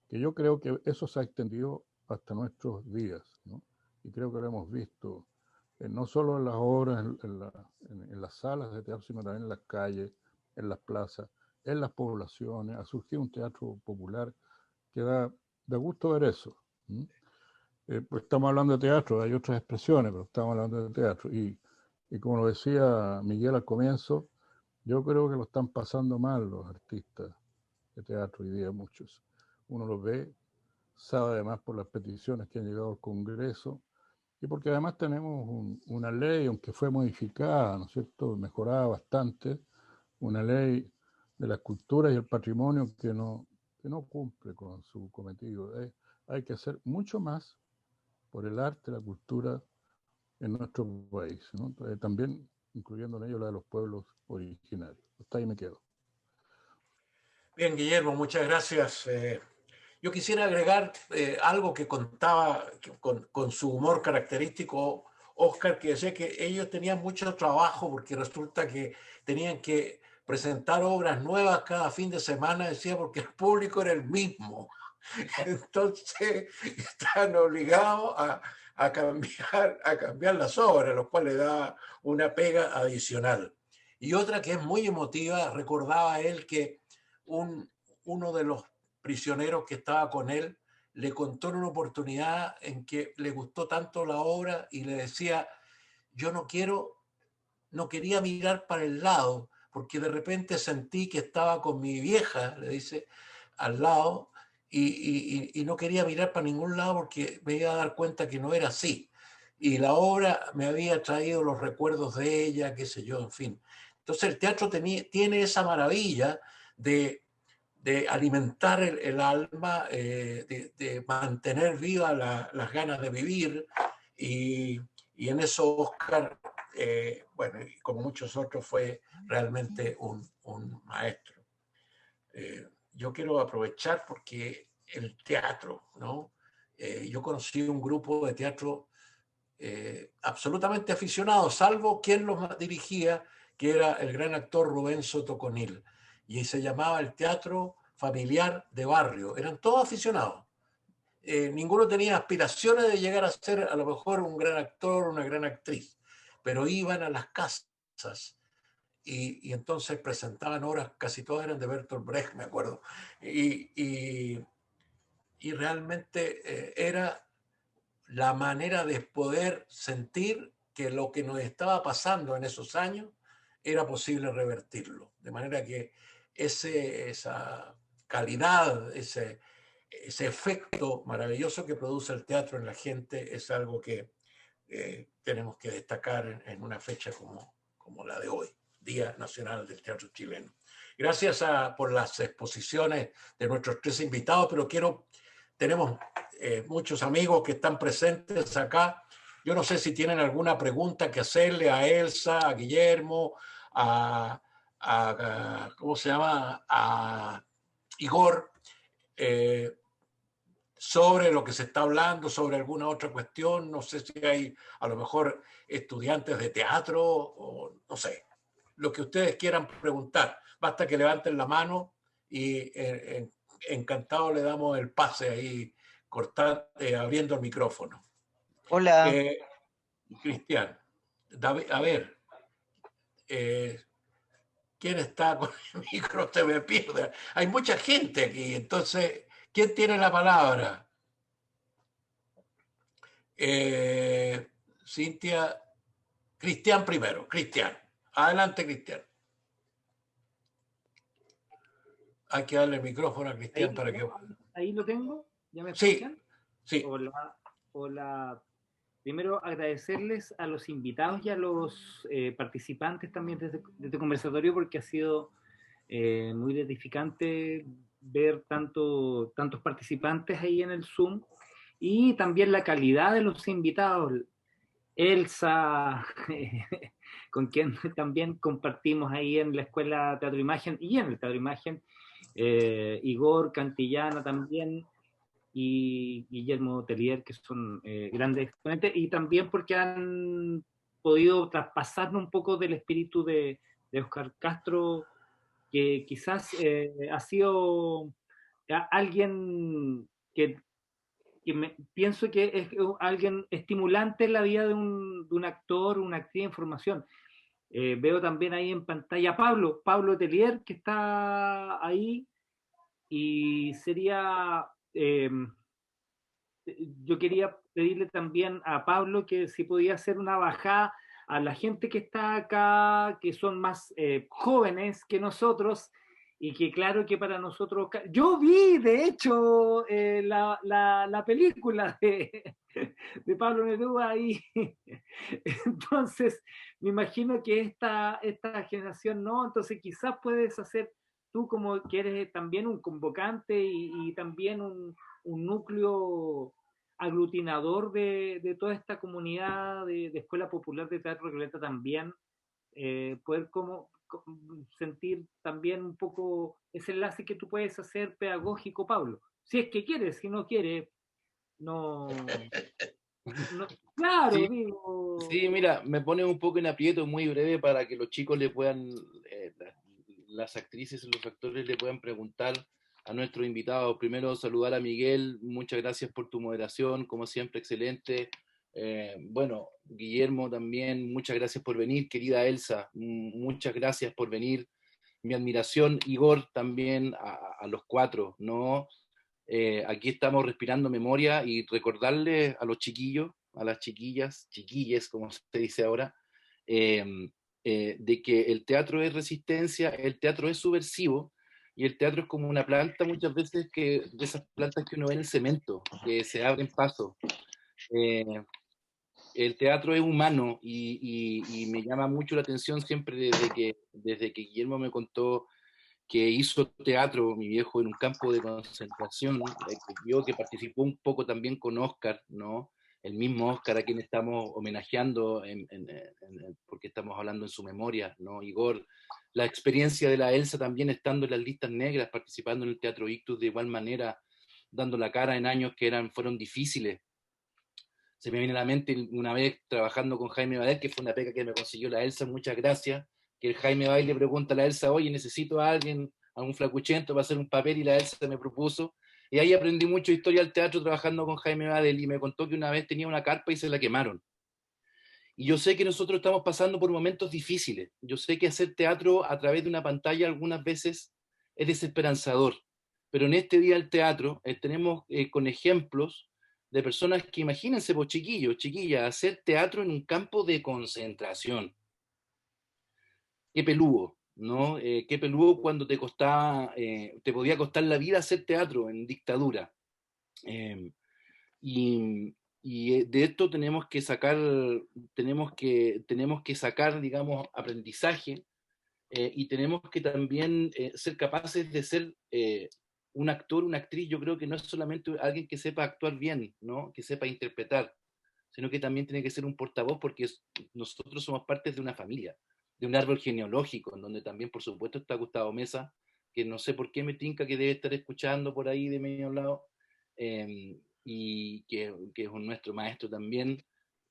que yo creo que eso se ha extendido hasta nuestros días, ¿no? Y creo que lo hemos visto, no solo en las obras, en las salas de teatro, sino también en las calles, en las plazas, en las poblaciones. Ha surgido un teatro popular que da gusto ver eso. Pues estamos hablando de teatro, hay otras expresiones, pero estamos hablando de teatro. Y como lo decía Miguel al comienzo, yo creo que lo están pasando mal los artistas de teatro hoy día, muchos. Uno los ve, sabe además por las peticiones que han llegado al Congreso, y porque además tenemos una ley, aunque fue modificada, ¿no es cierto?, mejorada bastante, una ley de las culturas y el patrimonio que no cumple con su cometido. Hay que hacer mucho más por el arte, la cultura en nuestro país, ¿no? También incluyendo en ello la de los pueblos originarios. Hasta ahí me quedo. Bien, Guillermo, muchas gracias. Yo quisiera agregar algo que contaba con su humor característico, Oscar, que decía que ellos tenían mucho trabajo porque resulta que tenían que presentar obras nuevas cada fin de semana, decía, porque el público era el mismo. Entonces están obligados a cambiar las obras, lo cual le da una pega adicional. Y otra que es muy emotiva, recordaba él que uno de los prisioneros que estaba con él le contó en una oportunidad en que le gustó tanto la obra y le decía, yo no quería mirar para el lado, porque de repente sentí que estaba con mi vieja, le dice, al lado, y no quería mirar para ningún lado porque me iba a dar cuenta que no era así. Y la obra me había traído los recuerdos de ella, qué sé yo, en fin. Entonces el teatro tiene esa maravilla de alimentar el alma, de mantener vivas las ganas de vivir. Y en eso Oscar, bueno, y como muchos otros, fue realmente un maestro. Yo quiero aprovechar porque el teatro, ¿no? Yo conocí un grupo de teatro absolutamente aficionado, salvo quien los dirigía, que era el gran actor Rubén Soto Conil, y se llamaba el Teatro Familiar de Barrio. Eran todos aficionados. Ninguno tenía aspiraciones de llegar a ser a lo mejor un gran actor o una gran actriz, pero iban a las casas y entonces presentaban obras, casi todas eran de Bertolt Brecht, me acuerdo, y realmente era la manera de poder sentir que lo que nos estaba pasando en esos años era posible revertirlo. De manera que esa calidad, ese efecto maravilloso que produce el teatro en la gente es algo que tenemos que destacar en una fecha como la de hoy, Día Nacional del Teatro Chileno. Gracias por las exposiciones de nuestros tres invitados, pero tenemos muchos amigos que están presentes acá. Yo no sé si tienen alguna pregunta que hacerle a Elsa, a Guillermo, ¿cómo se llama? A Igor, sobre lo que se está hablando, sobre alguna otra cuestión. No sé si hay a lo mejor estudiantes de teatro o no sé, lo que ustedes quieran preguntar. Basta que levanten la mano y encantado le damos el pase ahí, abriendo el micrófono. Hola. Cristian, David, a ver, ¿quién está con el micro? Se me pierde. Hay mucha gente aquí, entonces, ¿quién tiene la palabra? Cintia, Cristian primero. Cristian, adelante, Cristian. Hay que darle el micrófono a Cristian para que... Ahí lo tengo, ¿ya me escuchan? Sí. Hola. Primero, agradecerles a los invitados y a los participantes también de este conversatorio, porque ha sido muy gratificante ver tantos participantes ahí en el Zoom y también la calidad de los invitados. Elsa, con quien también compartimos ahí en la Escuela Teatro Imagen y en el Teatro Imagen, Igor Cantillana también, y Guillermo Tellier, que son grandes exponentes, y también porque han podido traspasarnos un poco del espíritu de Oscar Castro, que quizás ha sido alguien que pienso que es alguien estimulante en la vida de un actor, una actriz en formación. Veo también ahí en pantalla a Pablo Tellier, que está ahí, y sería, yo quería pedirle también a Pablo que si podía hacer una bajada a la gente que está acá, que son más jóvenes que nosotros, y que claro que para nosotros, yo vi de hecho la película de Pablo Neruda ahí, entonces me imagino que esta generación no, entonces quizás puedes hacer tú como que eres también un convocante y también un núcleo aglutinador de toda esta comunidad de Escuela Popular de Teatro Recoleta también, poder sentir también un poco ese enlace que tú puedes hacer pedagógico, Pablo. Si es que quieres, si no quieres, no, claro, Sí, digo. sí, mira, me pone un poco en aprieto muy breve para que los chicos le puedan, las actrices y los actores le puedan preguntar a nuestros invitados. Primero, saludar a Miguel, muchas gracias por tu moderación, como siempre, excelente. Bueno, Guillermo también, muchas gracias por venir. Querida Elsa, muchas gracias por venir. Mi admiración, Igor, también a los cuatro, ¿no? Aquí estamos respirando memoria y recordarle a los chiquillos, a las chiquillas, chiquilles, como se dice ahora, eh, de que el teatro es resistencia, el teatro es subversivo, y el teatro es como una planta muchas veces, de esas plantas que uno ve en el cemento, que se abren pasos. Eh, el teatro es humano y me llama mucho la atención siempre desde que Guillermo me contó que hizo teatro, mi viejo, en un campo de concentración, yo que participó un poco también con Oscar, ¿no? El mismo Oscar a quien estamos homenajeando porque estamos hablando en su memoria, ¿no? Igor, la experiencia de la Elsa también estando en las listas negras, participando en el Teatro Ictus de igual manera, dando la cara en años que fueron difíciles. Se me viene a la mente una vez trabajando con Jaime Badel, que fue una pega que me consiguió la Elsa, muchas gracias, que el Jaime Badel le pregunta a la Elsa, oye, necesito a alguien, a un flacuchento para hacer un papel, y la Elsa me propuso. Y ahí aprendí mucho historia del teatro trabajando con Jaime Badel, y me contó que una vez tenía una carpa y se la quemaron. Y yo sé que nosotros estamos pasando por momentos difíciles. Yo sé que hacer teatro a través de una pantalla algunas veces es desesperanzador. Pero en este Día del Teatro tenemos con ejemplos de personas que, imagínense, pues chiquillos, chiquillas, hacer teatro en un campo de concentración. Qué peludo, ¿no? Qué peludo cuando te costaba, te podía costar la vida hacer teatro en dictadura. Y, de esto tenemos que sacar, digamos, aprendizaje, y tenemos que también ser capaces de ser un actor, una actriz. Yo creo que no es solamente alguien que sepa actuar bien, ¿no? Que sepa interpretar, sino que también tiene que ser un portavoz, porque nosotros somos parte de una familia, de un árbol genealógico, en donde también, por supuesto, está Gustavo Mesa, que no sé por qué me tinca que debe estar escuchando por ahí de medio lado, y que es nuestro maestro también,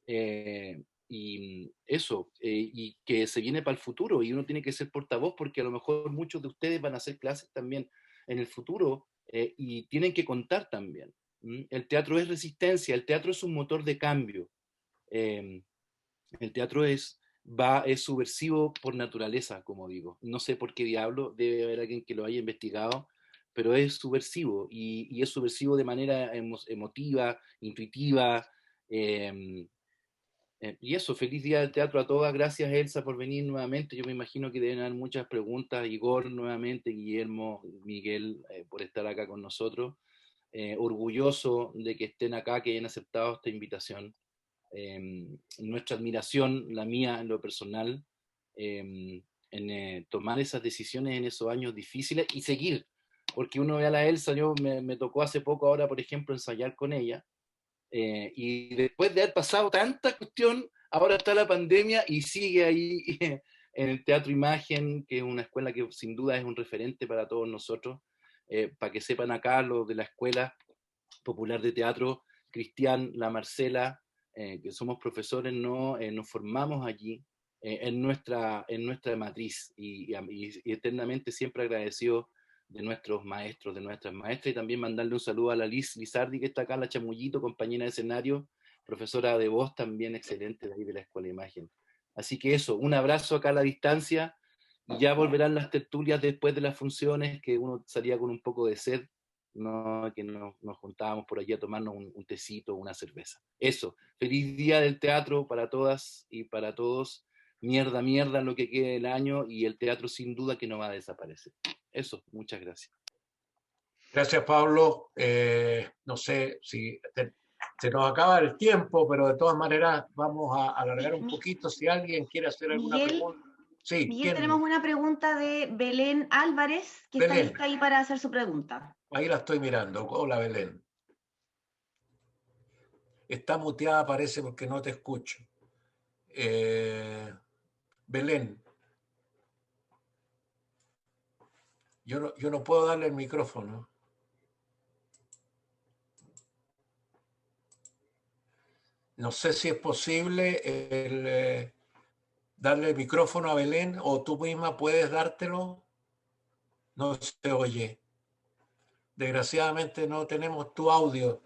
y eso, y que se viene para el futuro, y uno tiene que ser portavoz, porque a lo mejor muchos de ustedes van a hacer clases también en el futuro, y tienen que contar también. El teatro es resistencia, el teatro es un motor de cambio, el teatro es subversivo por naturaleza, como digo. No sé por qué diablo, debe haber alguien que lo haya investigado, pero es subversivo, y es subversivo de manera emotiva, intuitiva. Y eso, feliz día del teatro a todas. Gracias, Elsa, por venir nuevamente. Yo me imagino que deben haber muchas preguntas. Igor, nuevamente, Guillermo, Miguel, por estar acá con nosotros. Orgulloso de que estén acá, que hayan aceptado esta invitación. Nuestra admiración, la mía en lo personal, en tomar esas decisiones en esos años difíciles y seguir. Porque uno ve a la Elsa, me tocó hace poco ahora, por ejemplo, ensayar con ella, Y después de haber pasado tanta cuestión, ahora está la pandemia y sigue ahí en el Teatro Imagen, que es una escuela que sin duda es un referente para todos nosotros. Para que sepan acá, los de la Escuela Popular de Teatro, Cristian, la Marcela, que somos profesores, nos formamos allí, en nuestra matriz, y eternamente siempre agradecido de nuestros maestros, de nuestras maestras, y también mandarle un saludo a la Liz Lizardi, que está acá, la Chamullito, compañera de escenario, profesora de voz también excelente de ahí de la Escuela de Imagen. Así que eso, un abrazo acá a la distancia, y ya volverán las tertulias después de las funciones, que uno salía con un poco de sed, no, que nos juntábamos por allí a tomarnos un tecito, una cerveza. Eso, feliz día del teatro para todas y para todos. Mierda, mierda en lo que quede del año, y el teatro sin duda que no va a desaparecer. Eso, muchas gracias. Gracias, Pablo. No sé si se nos acaba el tiempo, pero de todas maneras vamos a alargar un poquito. Si alguien quiere hacer alguna pregunta. Sí, Miguel, tenemos una pregunta de Belén Álvarez, que Belén. está lista ahí para hacer su pregunta. Ahí la estoy mirando. Hola, Belén. Está muteada, parece, porque no te escucho. Belén. Yo no puedo darle el micrófono. No sé si es posible darle el micrófono a Belén, o tú misma puedes dártelo. No se oye. Desgraciadamente no tenemos tu audio.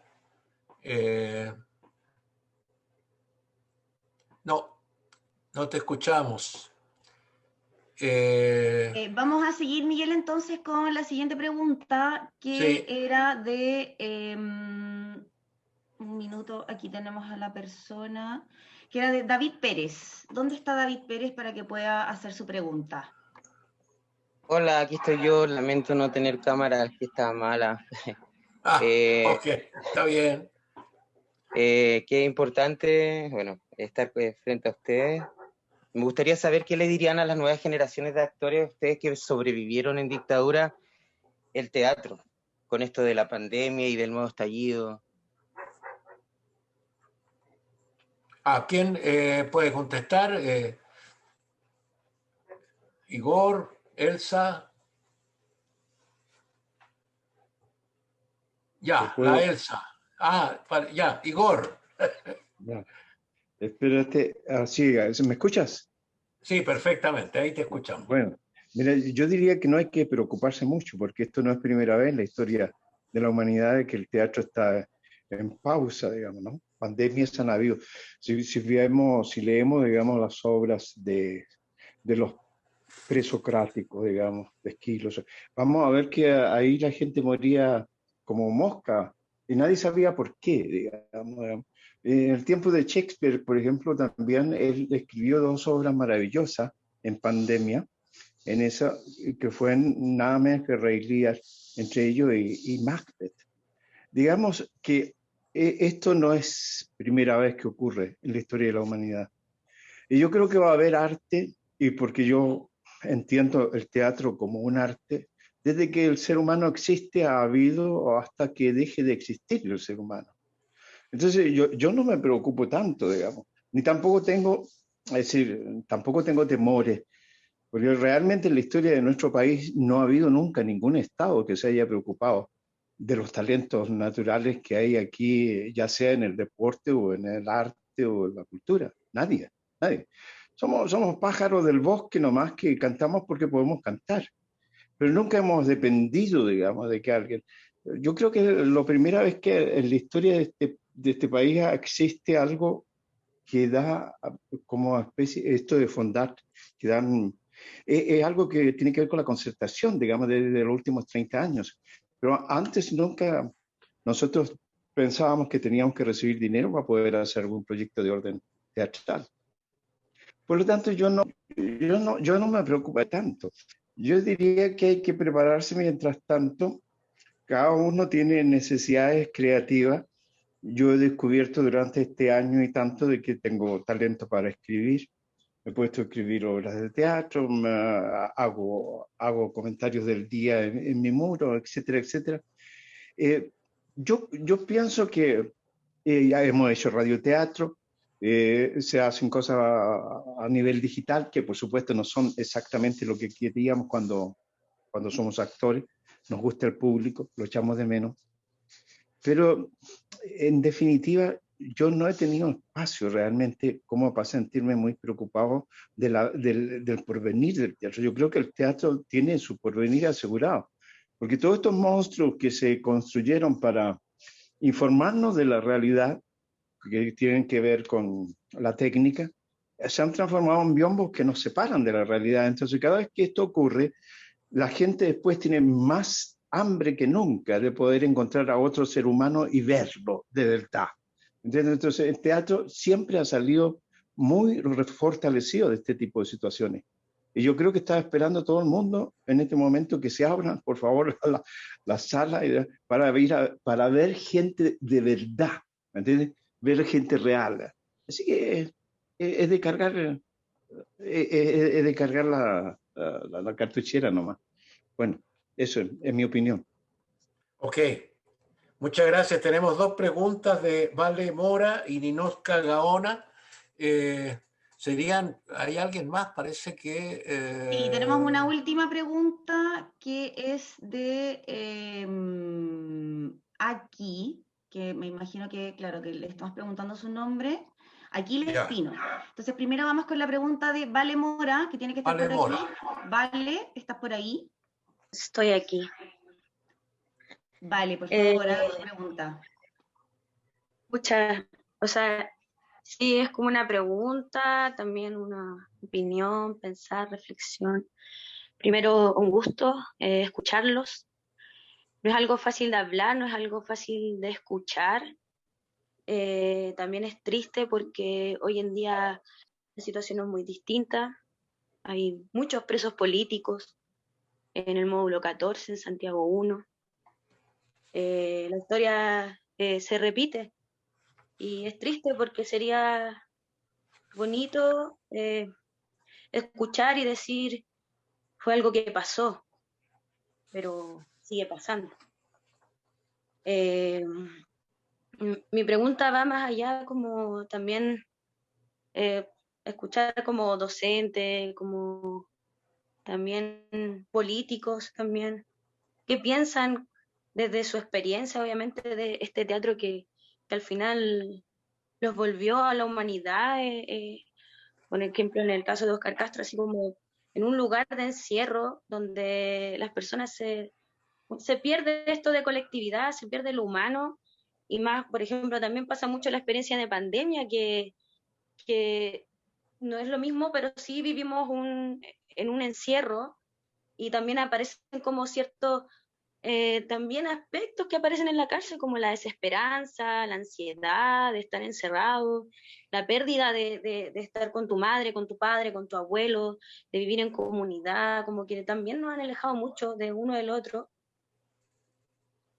No te escuchamos. Vamos a seguir, Miguel, entonces con la siguiente pregunta, que Sí. era de... un minuto, aquí tenemos a la persona, que era de David Pérez. ¿Dónde está David Pérez para que pueda hacer su pregunta? Hola, aquí estoy yo. Lamento no tener cámara, que está mala. Ok, está bien. Qué importante, bueno, estar frente a ustedes. Me gustaría saber qué le dirían a las nuevas generaciones de actores, ustedes que sobrevivieron en dictadura, el teatro, con esto de la pandemia y del nuevo estallido. ¿A quién puede contestar? Igor, Elsa. Ya, la Elsa. Ya, Igor. Ya. Espérate, sí, ¿me escuchas? Sí, perfectamente, ahí te escuchamos. Bueno, mira, yo diría que no hay que preocuparse mucho, porque esto no es primera vez en la historia de la humanidad de que el teatro está en pausa, digamos, ¿no? Pandemias han habido. Si leemos, digamos, las obras de los presocráticos, digamos, de Esquilo, vamos a ver que ahí la gente moría como mosca y nadie sabía por qué, digamos. En el tiempo de Shakespeare, por ejemplo, también él escribió 2 obras maravillosas en pandemia, en esa que fue nada menos que Rey Lear, entre ellos y Macbeth. Digamos que esto no es primera vez que ocurre en la historia de la humanidad. Y yo creo que va a haber arte, y porque yo entiendo el teatro como un arte, desde que el ser humano existe ha habido hasta que deje de existir el ser humano. Entonces yo no me preocupo tanto, digamos, ni tampoco tengo, tampoco tengo temores, porque realmente en la historia de nuestro país no ha habido nunca ningún Estado que se haya preocupado de los talentos naturales que hay aquí, ya sea en el deporte o en el arte o en la cultura. Nadie. Somos pájaros del bosque nomás que cantamos porque podemos cantar, pero nunca hemos dependido, digamos, de que alguien... Yo creo que es la primera vez que en la historia de este país existe algo que da como especie, esto de Fondat, que dan, es algo que tiene que ver con la concertación, digamos, de los últimos 30 años. Pero antes nunca nosotros pensábamos que teníamos que recibir dinero para poder hacer algún proyecto de orden teatral. Por lo tanto, yo no me preocupo tanto. Yo diría que hay que prepararse mientras tanto. Cada uno tiene necesidades creativas. Yo he descubierto durante este año y tanto de que tengo talento para escribir. Me he puesto a escribir obras de teatro, hago comentarios del día en mi muro, etcétera, etcétera. Yo pienso que Ya hemos hecho radioteatro, se hacen cosas a nivel digital que por supuesto no son exactamente lo que queríamos cuando somos actores. Nos gusta el público, lo echamos de menos. Pero en definitiva, yo no he tenido espacio realmente como para sentirme muy preocupado del porvenir del teatro. Yo creo que el teatro tiene su porvenir asegurado, porque todos estos monstruos que se construyeron para informarnos de la realidad, que tienen que ver con la técnica, se han transformado en biombos que nos separan de la realidad. Entonces, cada vez que esto ocurre, la gente después tiene más hambre que nunca de poder encontrar a otro ser humano y verlo de verdad. ¿Entiendes? Entonces, el teatro siempre ha salido muy fortalecido de este tipo de situaciones. Y yo creo que está esperando todo el mundo en este momento que se abran, por favor, la sala para ver gente de verdad, ¿me entiendes? Ver gente real. Así que es de cargar, la cartuchera nomás. Bueno, eso es mi opinión. Ok, muchas gracias. Tenemos dos preguntas de Vale Mora y Ninoska Gaona. ¿Hay alguien más? Parece que... Sí, tenemos una última pregunta que es de aquí, que me imagino que, claro, que le estamos preguntando su nombre. Aquiles Espino. Entonces, primero vamos con la pregunta de Vale Mora, que tiene que estar Vale por Mora. aquí. Vale, ¿estás por ahí? Estoy aquí. Vale, por favor, haga tu pregunta. Sí, es como una pregunta, también una opinión, pensar, reflexión. Primero, un gusto escucharlos. No es algo fácil de hablar, no es algo fácil de escuchar. También es triste porque hoy en día la situación es muy distinta. Hay muchos presos políticos en el módulo 14, en Santiago 1. La historia se repite y es triste porque sería bonito escuchar y decir fue algo que pasó, pero sigue pasando. Mi pregunta va más allá, como también escuchar como docente, como también políticos también, ¿qué piensan desde su experiencia, obviamente, de este teatro que al final los volvió a la humanidad? Por ejemplo, en el caso de Oscar Castro, así como en un lugar de encierro donde las personas se pierde esto de colectividad, se pierde lo humano, y más, por ejemplo, también pasa mucho la experiencia de pandemia, que no es lo mismo, pero sí vivimos en un encierro, y también aparecen como ciertos también aspectos que aparecen en la cárcel, como la desesperanza, la ansiedad de estar encerrado, la pérdida de estar con tu madre, con tu padre, con tu abuelo, de vivir en comunidad, como que también nos han alejado mucho de uno del otro.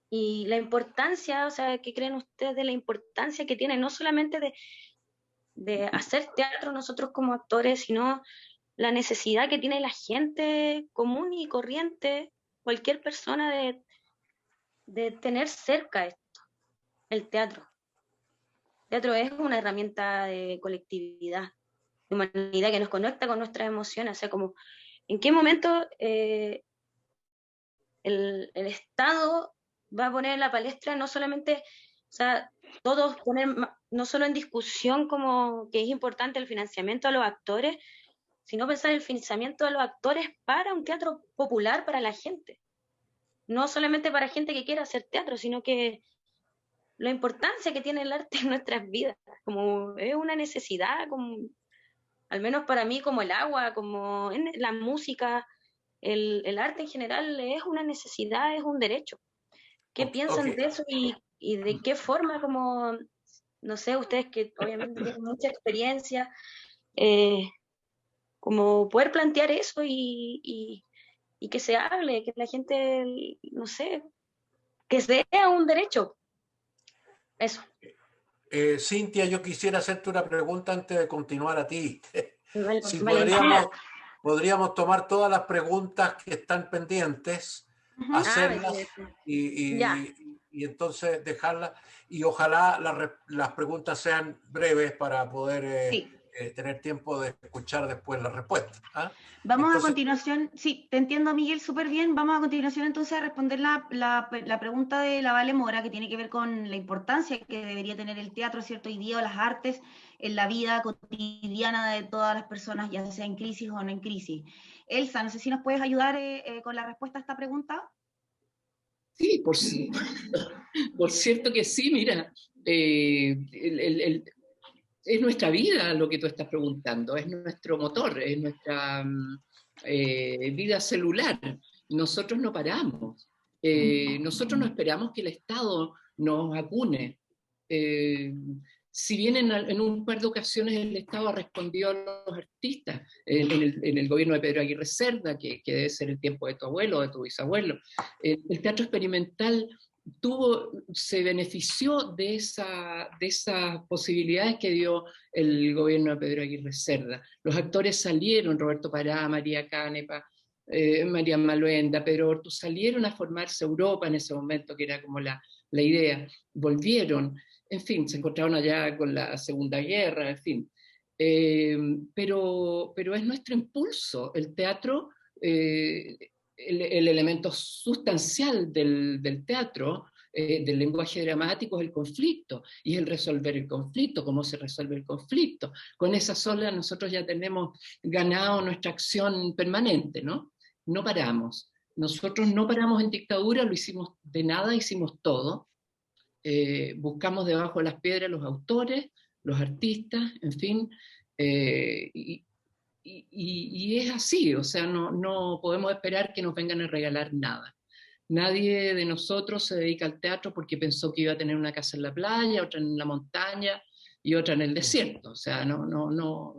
Y la importancia, o sea, ¿qué creen ustedes de la importancia que tiene no solamente de hacer teatro nosotros como actores, sino la necesidad que tiene la gente común y corriente, cualquier persona, de tener cerca esto, el teatro? El teatro es una herramienta de colectividad, de humanidad, que nos conecta con nuestras emociones. O sea, como, ¿en qué momento el Estado va a poner en la palestra no solamente, o sea, todos poner no solo en discusión como que es importante el financiamiento a los actores, sino pensar el financiamiento a los actores para un teatro popular para la gente? No solamente para gente que quiera hacer teatro, sino que la importancia que tiene el arte en nuestras vidas, como es una necesidad, como, al menos para mí, como el agua, como en la música, el arte en general es una necesidad, es un derecho. ¿Qué piensan de eso y de qué forma, como, no sé, ustedes que obviamente tienen mucha experiencia, como poder plantear eso y que se hable, que la gente, no sé, que sea un derecho? Eso. Cintia, yo quisiera hacerte una pregunta antes de continuar a ti. Si Valentina. podríamos tomar todas las preguntas que están pendientes, hacerlas y entonces dejarla, y ojalá las preguntas sean breves para poder tener tiempo de escuchar después la respuesta. Vamos entonces, a continuación, sí, te entiendo, Miguel, súper bien. Vamos a continuación entonces a responder la pregunta de la Vale Mora, que tiene que ver con la importancia que debería tener el teatro, ¿cierto? Hoy día, o las artes en la vida cotidiana de todas las personas, ya sea en crisis o no en crisis. Elsa, no sé si nos puedes ayudar con la respuesta a esta pregunta. Sí, por cierto que sí, mira, es nuestra vida lo que tú estás preguntando, es nuestro motor, es nuestra vida celular. Nosotros no paramos, nosotros no esperamos que el Estado nos acune. Si bien en un par de ocasiones el Estado respondió a los artistas, en el gobierno de Pedro Aguirre Cerda, que debe ser el tiempo de tu abuelo o de tu bisabuelo, el teatro experimental se benefició de esas posibilidades que dio el gobierno de Pedro Aguirre Cerda. Los actores salieron, Roberto Pará, María Canepa, María Maluenda, Pedro Hortu, salieron a formarse Europa en ese momento, que era como la idea, volvieron, en fin, se encontraron allá con la Segunda Guerra, en fin. Pero es nuestro impulso, el teatro, el elemento sustancial del teatro, del lenguaje dramático, es el conflicto, y es el resolver el conflicto, cómo se resuelve el conflicto. Con esa sola nosotros ya tenemos ganado nuestra acción permanente, ¿no? No paramos. Nosotros no paramos en dictadura, lo hicimos de nada, hicimos todo. Buscamos debajo de las piedras los autores, los artistas, en fin, y es así, o sea, no podemos esperar que nos vengan a regalar nada. Nadie de nosotros se dedica al teatro porque pensó que iba a tener una casa en la playa, otra en la montaña y otra en el desierto, o sea, no,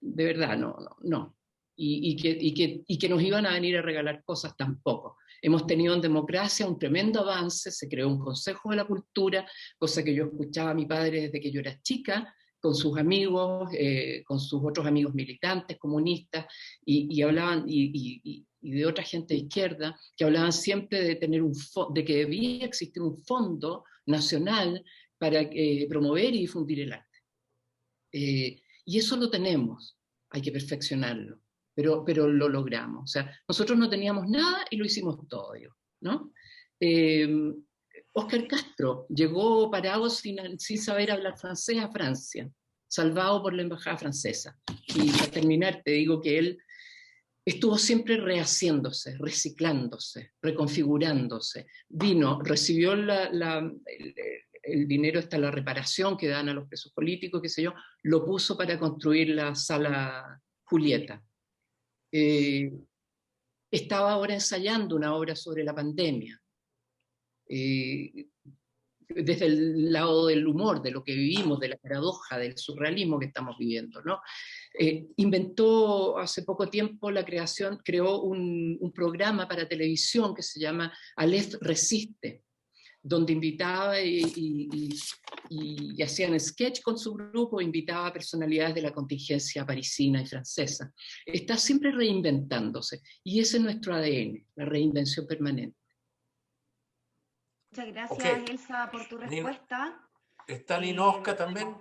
de verdad, no. Y que nos iban a venir a regalar cosas tampoco. Hemos tenido en democracia un tremendo avance, se creó un Consejo de la Cultura, cosa que yo escuchaba a mi padre desde que yo era chica, con sus amigos, con sus otros amigos militantes, comunistas, y hablaban, y de otra gente de izquierda, que hablaban siempre de de que debía existir un fondo nacional para promover y difundir el arte. Y eso lo tenemos, hay que perfeccionarlo. Pero lo logramos. O sea, nosotros no teníamos nada y lo hicimos todo, ¿no? Óscar Castro llegó parado sin saber hablar francés a Francia, salvado por la embajada francesa. Y para terminar, te digo que él estuvo siempre rehaciéndose, reciclándose, reconfigurándose. Recibió el dinero, hasta la reparación que dan a los presos políticos, qué sé yo, lo puso para construir la Sala Julieta. Estaba ahora ensayando una obra sobre la pandemia, desde el lado del humor, de lo que vivimos, de la paradoja, del surrealismo que estamos viviendo, ¿no? Inventó hace poco tiempo creó un programa para televisión que se llama Aleph Resiste, donde invitaba y hacían sketch con su grupo, invitaba a personalidades de la contingencia parisina y francesa. Está siempre reinventándose, y ese es nuestro ADN, la reinvención permanente. Muchas gracias, Elsa, por tu respuesta. ¿Está Ninoska también?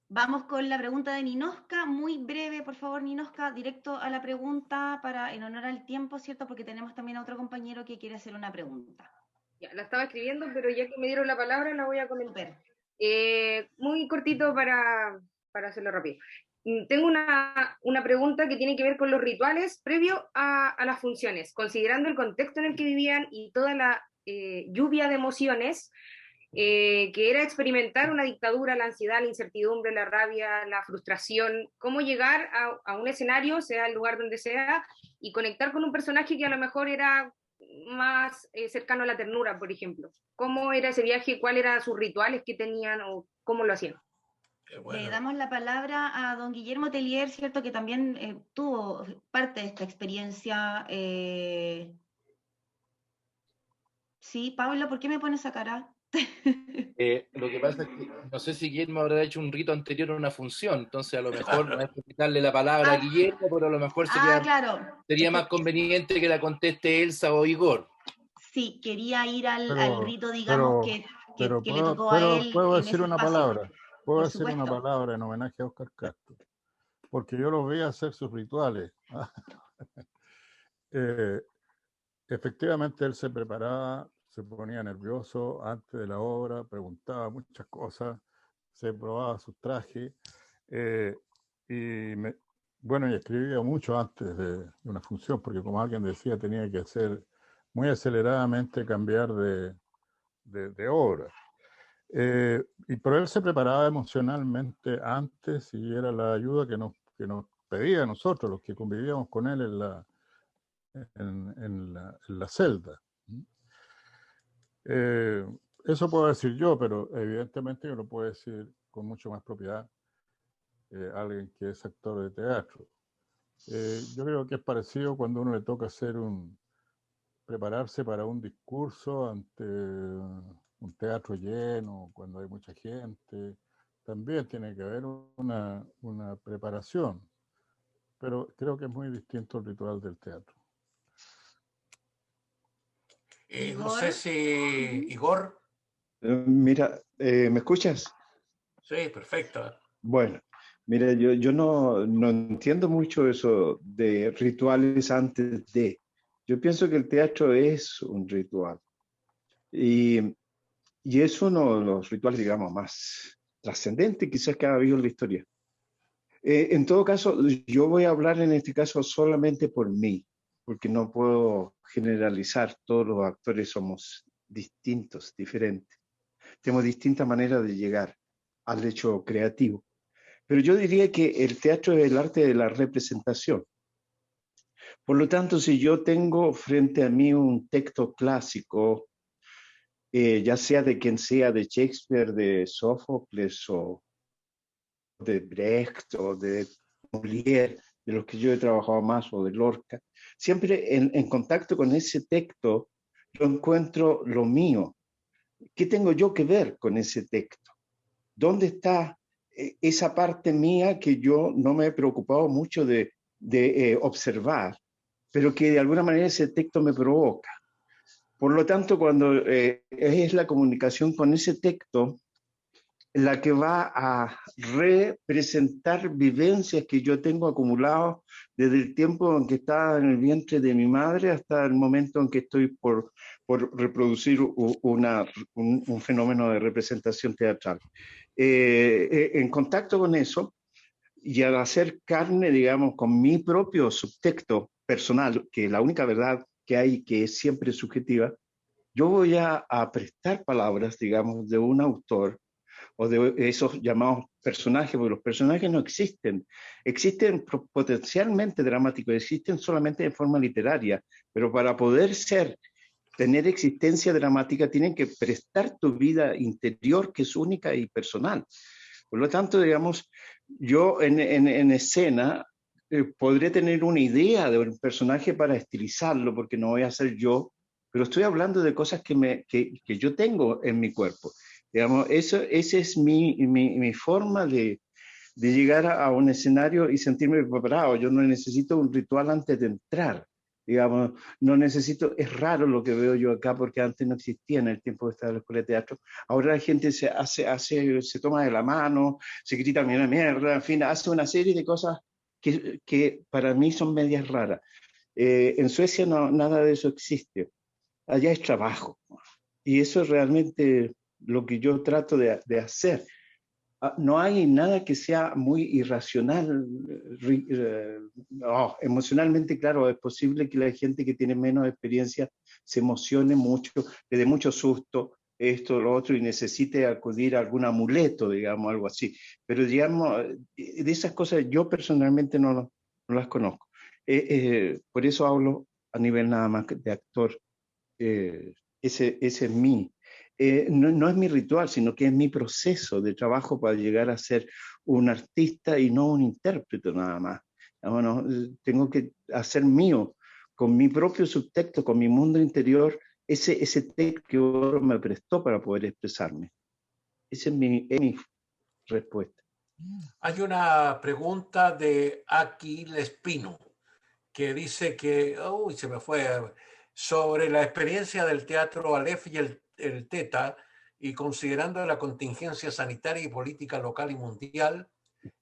Vamos con la pregunta de Ninoska, muy breve, por favor, Ninoska, directo a la pregunta, en honor al tiempo, ¿cierto? Porque tenemos también a otro compañero que quiere hacer una pregunta. Ya, la estaba escribiendo, pero ya que me dieron la palabra la voy a comentar. Muy cortito para hacerlo rápido. Tengo una pregunta que tiene que ver con los rituales previo a las funciones, considerando el contexto en el que vivían y toda la lluvia de emociones que era experimentar una dictadura, la ansiedad, la incertidumbre, la rabia, la frustración, cómo llegar a un escenario, sea el lugar donde sea, y conectar con un personaje que a lo mejor era más cercano a la ternura, por ejemplo. ¿Cómo era ese viaje? ¿Cuáles eran sus rituales que tenían o cómo lo hacían? Bueno. Le damos la palabra a don Guillermo Tellier, ¿cierto? Que también tuvo parte de esta experiencia. Sí, Pablo, ¿por qué me pones esa cara? Lo que pasa es que no sé si Guillermo habrá hecho un rito anterior a una función, entonces a lo mejor no es darle la palabra a Guillermo, pero a lo mejor sería más conveniente que la conteste Elsa o Igor. Sí, quería ir al Pero, rito, digamos, que le tocó a él puedo en decir ese una espacio. palabra. Puedo Por decir una supuesto. palabra en homenaje a Oscar Castro, porque yo los vi hacer sus rituales. Efectivamente, él se preparaba, se ponía nervioso antes de la obra, preguntaba muchas cosas, se probaba sus trajes, bueno, y escribía mucho antes de una función, porque como alguien decía, tenía que hacer muy aceleradamente cambiar de obra. Pero él se preparaba emocionalmente antes y era la ayuda que nos pedía a nosotros, los que convivíamos con él en la celda. Eso puedo decir yo, pero evidentemente yo lo puedo decir con mucho más propiedad alguien que es actor de teatro. Yo creo que es parecido cuando uno le toca prepararse para un discurso ante un teatro lleno, cuando hay mucha gente. También tiene que haber una preparación, pero creo que es muy distinto el ritual del teatro. No sé si Igor. Mira, ¿me escuchas? Sí, perfecto. Bueno, mira, yo no entiendo mucho eso de rituales antes de. Yo pienso que el teatro es un ritual y es uno de los rituales, digamos, más trascendentes quizás que ha habido en la historia. En todo caso, yo voy a hablar en este caso solamente por mí, porque no puedo generalizar. Todos los actores somos distintos, diferentes. Tenemos distintas maneras de llegar al hecho creativo. Pero yo diría que el teatro es el arte de la representación. Por lo tanto, si yo tengo frente a mí un texto clásico, ya sea de quien sea, de Shakespeare, de Sófocles o de Brecht o de Molière, de los que yo he trabajado más, o de Lorca, siempre en contacto con ese texto yo encuentro lo mío. ¿Qué tengo yo que ver con ese texto? ¿Dónde está esa parte mía que yo no me he preocupado mucho de observar, pero que de alguna manera ese texto me provoca? Por lo tanto, cuando es la comunicación con ese texto la que va a representar vivencias que yo tengo acumuladas desde el tiempo en que estaba en el vientre de mi madre hasta el momento en que estoy por reproducir un fenómeno de representación teatral. En contacto con eso, y al hacer carne, digamos, con mi propio subtexto personal, que es la única verdad que hay, que es siempre subjetiva, yo voy a prestar palabras, digamos, de un autor o de esos llamados personajes, porque los personajes no existen. Existen potencialmente dramáticos, existen solamente de forma literaria, pero para poder tener existencia dramática, tienen que prestar tu vida interior, que es única y personal. Por lo tanto, digamos, yo en escena podré tener una idea de un personaje para estilizarlo, porque no voy a ser yo, pero estoy hablando de cosas que yo tengo en mi cuerpo. Digamos, esa es mi forma de llegar a un escenario y sentirme preparado. Yo no necesito un ritual antes de entrar. Digamos, no necesito, es raro lo que veo yo acá porque antes no existía en el tiempo que estaba en la escuela de teatro. Ahora la gente se toma de la mano, se grita una mierda, en fin, hace una serie de cosas que para mí son medias raras. En Suecia nada de eso existe. Allá es trabajo. Y eso es realmente lo que yo trato de hacer. No hay nada que sea muy irracional. Emocionalmente, claro, es posible que la gente que tiene menos experiencia se emocione mucho, le dé mucho susto, esto, lo otro, y necesite acudir a algún amuleto, digamos, algo así. Pero, digamos, de esas cosas yo personalmente no las conozco. Por eso hablo a nivel nada más de actor. Ese es no es mi ritual, sino que es mi proceso de trabajo para llegar a ser un artista y no un intérprete nada más. Bueno, tengo que hacer mío, con mi propio subtexto, con mi mundo interior, ese texto que otro me prestó para poder expresarme. Esa es mi respuesta. Hay una pregunta de Aquil Espino que dice que, se me fue, sobre la experiencia del teatro Aleph y el Teta, y considerando la contingencia sanitaria y política local y mundial,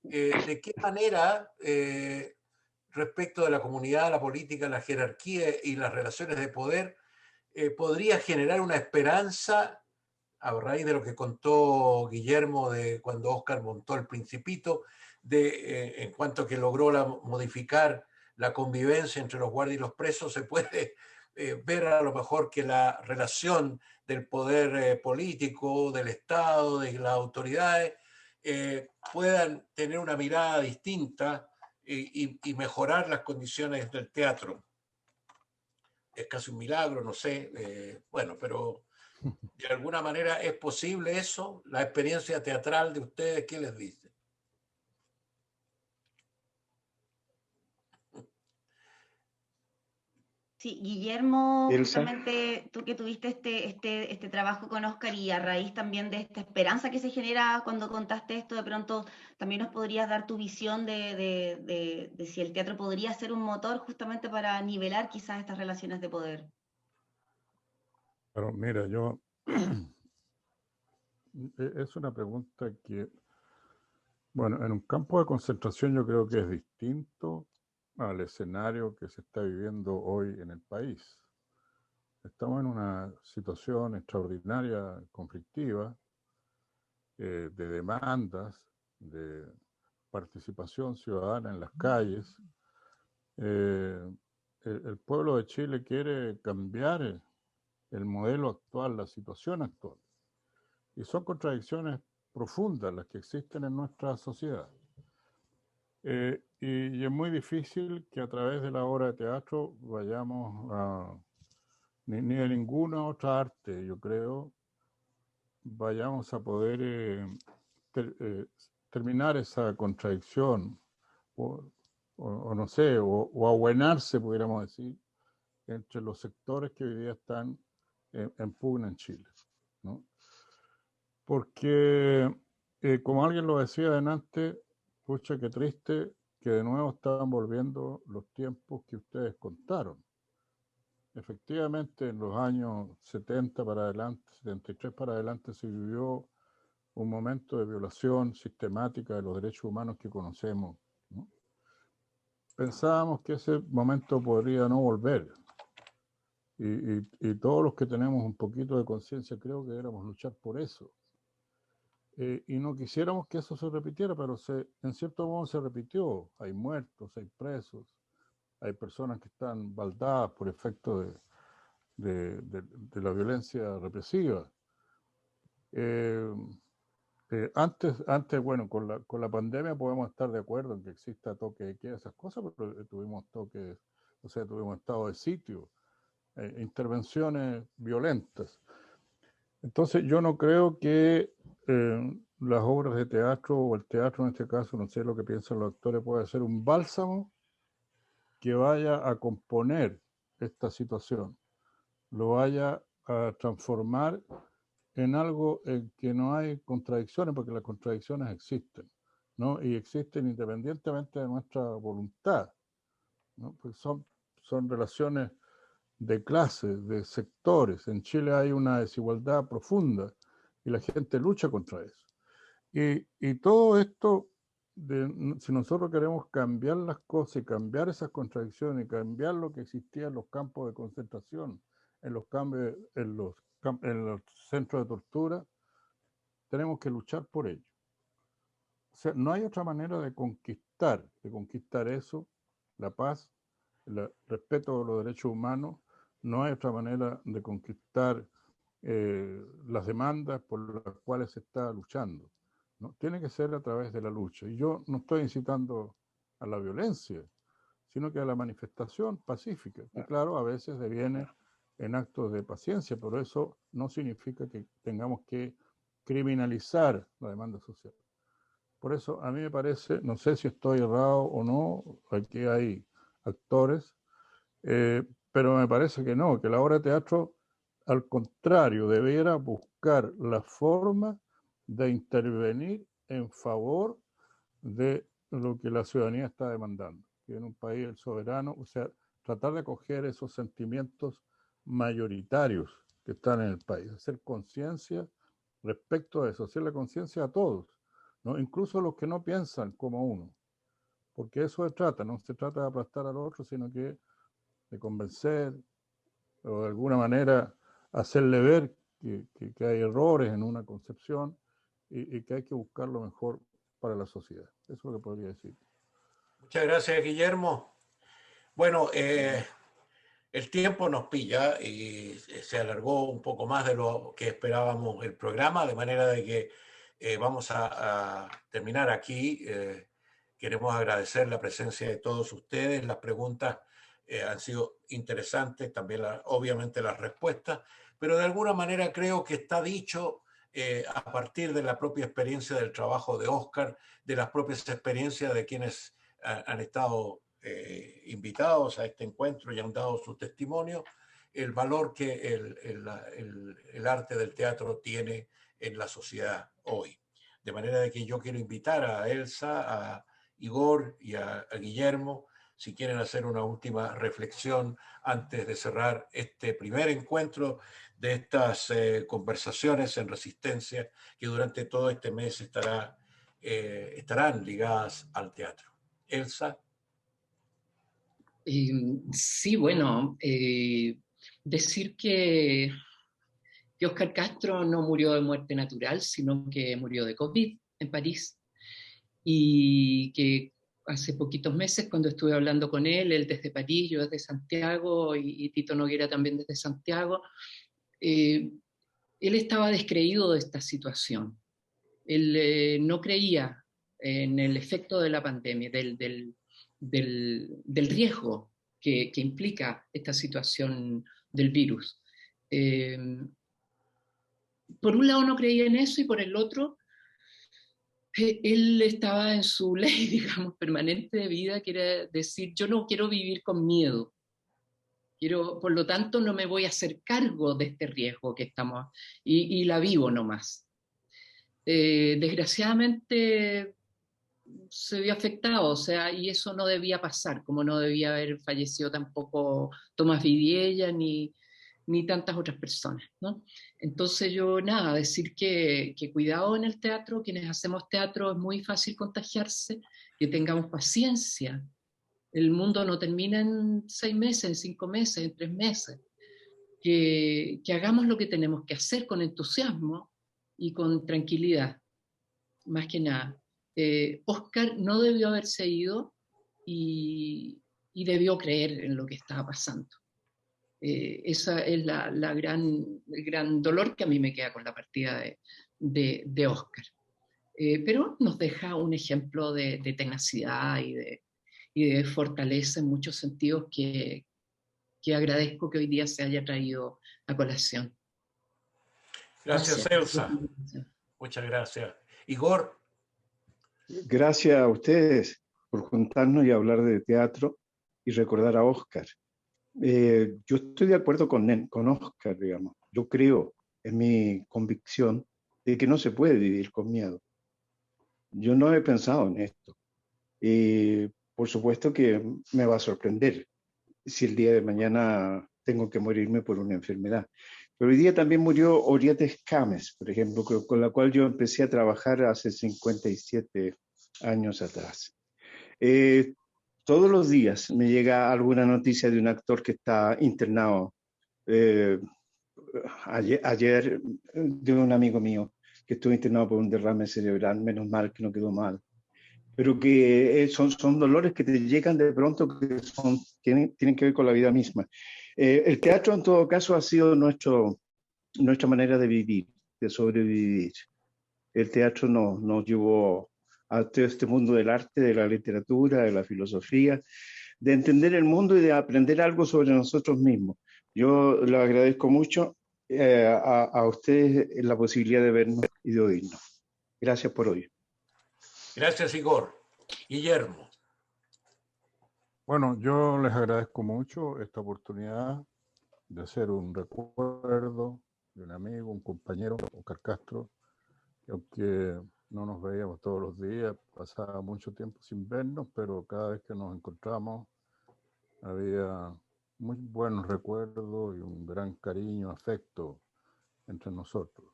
¿de qué manera, respecto de la comunidad, la política, la jerarquía y las relaciones de poder, podría generar una esperanza a raíz de lo que contó Guillermo de cuando Oscar montó El Principito, en cuanto a que logró modificar la convivencia entre los guardias y los presos? Se puede ver a lo mejor que la relación del poder político, del Estado, de las autoridades, puedan tener una mirada distinta y mejorar las condiciones del teatro. Es casi un milagro, no sé, bueno, pero de alguna manera es posible eso. La experiencia teatral de ustedes, ¿qué les dice? Sí, Guillermo, Elsa. justamente tú que tuviste este trabajo con Oscar y a raíz también de esta esperanza que se genera cuando contaste esto, de pronto también nos podrías dar tu visión de si el teatro podría ser un motor justamente para nivelar quizás estas relaciones de poder. Pero mira, es una pregunta que, bueno, en un campo de concentración yo creo que es distinto al escenario que se está viviendo hoy en el país. Estamos en una situación extraordinaria, conflictiva, de demandas, de participación ciudadana en las calles. El pueblo de Chile quiere cambiar el modelo actual, la situación actual. Y son contradicciones profundas las que existen en nuestra sociedad. Y es muy difícil que a través de la obra de teatro vayamos a, ni de ninguna otra arte, yo creo, vayamos a poder terminar esa contradicción, o no sé, o abuenarse, pudiéramos decir, entre los sectores que hoy día están en pugna en Chile, ¿no? Porque, como alguien lo decía delante, pucha, qué triste que de nuevo estaban volviendo los tiempos que ustedes contaron. Efectivamente, en los años 70 para adelante, 73 para adelante, se vivió un momento de violación sistemática de los derechos humanos que conocemos, ¿no? Pensábamos que ese momento podría no volver. Y todos los que tenemos un poquito de conciencia creo que deberíamos luchar por eso. Y no quisiéramos que eso se repitiera, pero en cierto modo se repitió. Hay muertos, hay presos, hay personas que están baldadas por efecto de la violencia represiva. Antes, bueno, con la pandemia podemos estar de acuerdo en que exista toque de queda, esas cosas, pero tuvimos toques, o sea, tuvimos estado de sitio, intervenciones violentas. Entonces yo no creo que las obras de teatro o el teatro en este caso, no sé lo que piensan los actores, puede ser un bálsamo que vaya a componer esta situación, lo vaya a transformar en algo en que no hay contradicciones, porque las contradicciones existen, ¿no? Y existen independientemente de nuestra voluntad, ¿no? Pues son relaciones de clases, de sectores. En Chile hay una desigualdad profunda y la gente lucha contra eso. Y todo esto, si nosotros queremos cambiar las cosas y cambiar esas contradicciones y cambiar lo que existía en los campos de concentración, en los centros de tortura, tenemos que luchar por ello. O sea, no hay otra manera de conquistar eso, la paz, el respeto a los derechos humanos. No hay otra manera de conquistar las demandas por las cuales se está luchando, ¿no? Tiene que ser a través de la lucha. Y yo no estoy incitando a la violencia, sino que a la manifestación pacífica. Y claro, a veces deviene en actos de paciencia, pero eso no significa que tengamos que criminalizar la demanda social. Por eso a mí me parece, no sé si estoy errado o no, aquí hay actores, pero me parece que no, que la obra de teatro, al contrario, debiera buscar la forma de intervenir en favor de lo que la ciudadanía está demandando, que en un país el soberano, o sea, tratar de acoger esos sentimientos mayoritarios que están en el país, hacer conciencia respecto a eso, hacer la conciencia a todos, ¿no? Incluso a los que no piensan como uno, porque eso se trata, no se trata de aplastar al otro, sino que de convencer o de alguna manera hacerle ver que hay errores en una concepción y que hay que buscar lo mejor para la sociedad. Eso es lo que podría decir. Muchas gracias, Guillermo. Bueno, el tiempo nos pilla y se alargó un poco más de lo que esperábamos el programa, de manera de que vamos a terminar aquí. Queremos agradecer la presencia de todos ustedes. Las preguntas han sido interesantes, también obviamente las respuestas, pero de alguna manera creo que está dicho a partir de la propia experiencia del trabajo de Óscar, de las propias experiencias de quienes han estado invitados a este encuentro y han dado su testimonio, el valor que el arte del teatro tiene en la sociedad hoy. De manera de que yo quiero invitar a Elsa, a Igor y a Guillermo, si quieren hacer una última reflexión antes de cerrar este primer encuentro de estas conversaciones en resistencia que durante todo este mes estarán ligadas al teatro. Elsa. Sí, bueno, decir que Óscar Castro no murió de muerte natural, sino que murió de COVID en París, y que hace poquitos meses, cuando estuve hablando con él desde París, yo desde Santiago, y Tito Noguera también desde Santiago, él estaba descreído de esta situación. Él no creía en el efecto de la pandemia, del riesgo que implica esta situación del virus. Por un lado no creía en eso, y por el otro, él estaba en su ley, digamos, permanente de vida, que era decir, yo no quiero vivir con miedo. Por lo tanto, no me voy a hacer cargo de este riesgo que estamos, y la vivo nomás. Desgraciadamente se vio afectado, o sea, y eso no debía pasar, como no debía haber fallecido tampoco Tomás Vidiella ni tantas otras personas, ¿no? Entonces yo, nada, decir que cuidado en el teatro, quienes hacemos teatro es muy fácil contagiarse, que tengamos paciencia. El mundo no termina en 6 meses, en 5 meses, en 3 meses. Que hagamos lo que tenemos que hacer con entusiasmo y con tranquilidad, más que nada. Óscar no debió haberse ido y debió creer en lo que estaba pasando. Esa es el gran dolor que a mí me queda con la partida de Óscar. Pero nos deja un ejemplo de tenacidad y de fortaleza en muchos sentidos que agradezco que hoy día se haya traído a colación. Gracias, Elsa. Muchas gracias. Igor. Gracias a ustedes por juntarnos y hablar de teatro y recordar a Óscar. Yo estoy de acuerdo con Óscar, digamos. Yo creo, en mi convicción, de que no se puede vivir con miedo. Yo no he pensado en esto. Y por supuesto que me va a sorprender si el día de mañana tengo que morirme por una enfermedad. Pero hoy día también murió Orietta Escames, por ejemplo, con la cual yo empecé a trabajar hace 57 años atrás. Todos los días me llega alguna noticia de un actor que está internado. Ayer de un amigo mío que estuvo internado por un derrame cerebral, menos mal que no quedó mal. Pero que son dolores que te llegan de pronto, que tienen que ver con la vida misma. El teatro en todo caso ha sido nuestra manera de vivir, de sobrevivir. El teatro nos llevó a todo este mundo del arte, de la literatura, de la filosofía, de entender el mundo y de aprender algo sobre nosotros mismos. Yo le agradezco mucho a ustedes la posibilidad de vernos y de oírnos. Gracias por hoy. Gracias, Igor. Guillermo. Bueno, yo les agradezco mucho esta oportunidad de hacer un recuerdo de un amigo, un compañero, Óscar Castro, que aunque no nos veíamos todos los días, pasaba mucho tiempo sin vernos, pero cada vez que nos encontramos había muy buenos recuerdos y un gran cariño, afecto entre nosotros.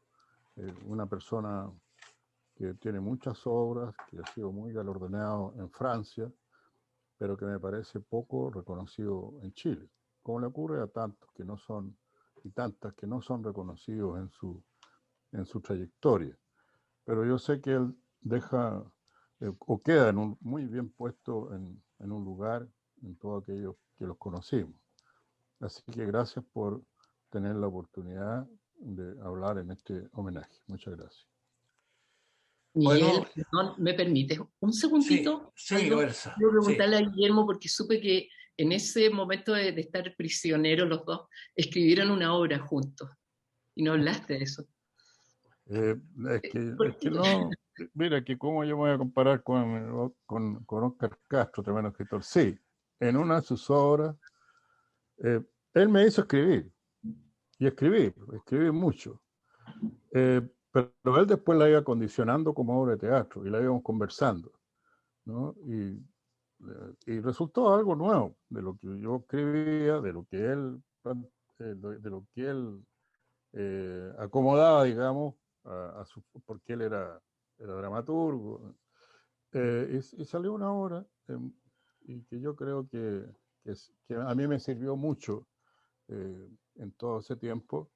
Una persona que tiene muchas obras, que ha sido muy galardonado en Francia, pero que me parece poco reconocido en Chile, como le ocurre a tantos que no son, y tantas que no son reconocidos en su trayectoria. Pero yo sé que él deja o queda muy bien puesto en un lugar en todos aquellos que los conocimos. Así que gracias por tener la oportunidad de hablar en este homenaje. Muchas gracias. Miguel, bueno, ¿me permites un segundito? Sí, Elsa. Quiero preguntarle a Guillermo, porque supe que en ese momento de estar prisioneros los dos, escribieron una obra juntos. Y no hablaste de eso. Es que no, mira, que cómo yo me voy a comparar con Óscar Castro, tremendo escritor. Sí, en una de sus obras, él me hizo escribir, y escribí mucho. Pero él después la iba condicionando como obra de teatro y la íbamos conversando, ¿no? Y resultó algo nuevo de lo que yo escribía, de lo que él acomodaba, digamos, porque él era dramaturgo. Y salió una obra y que yo creo que a mí me sirvió mucho en todo ese tiempo,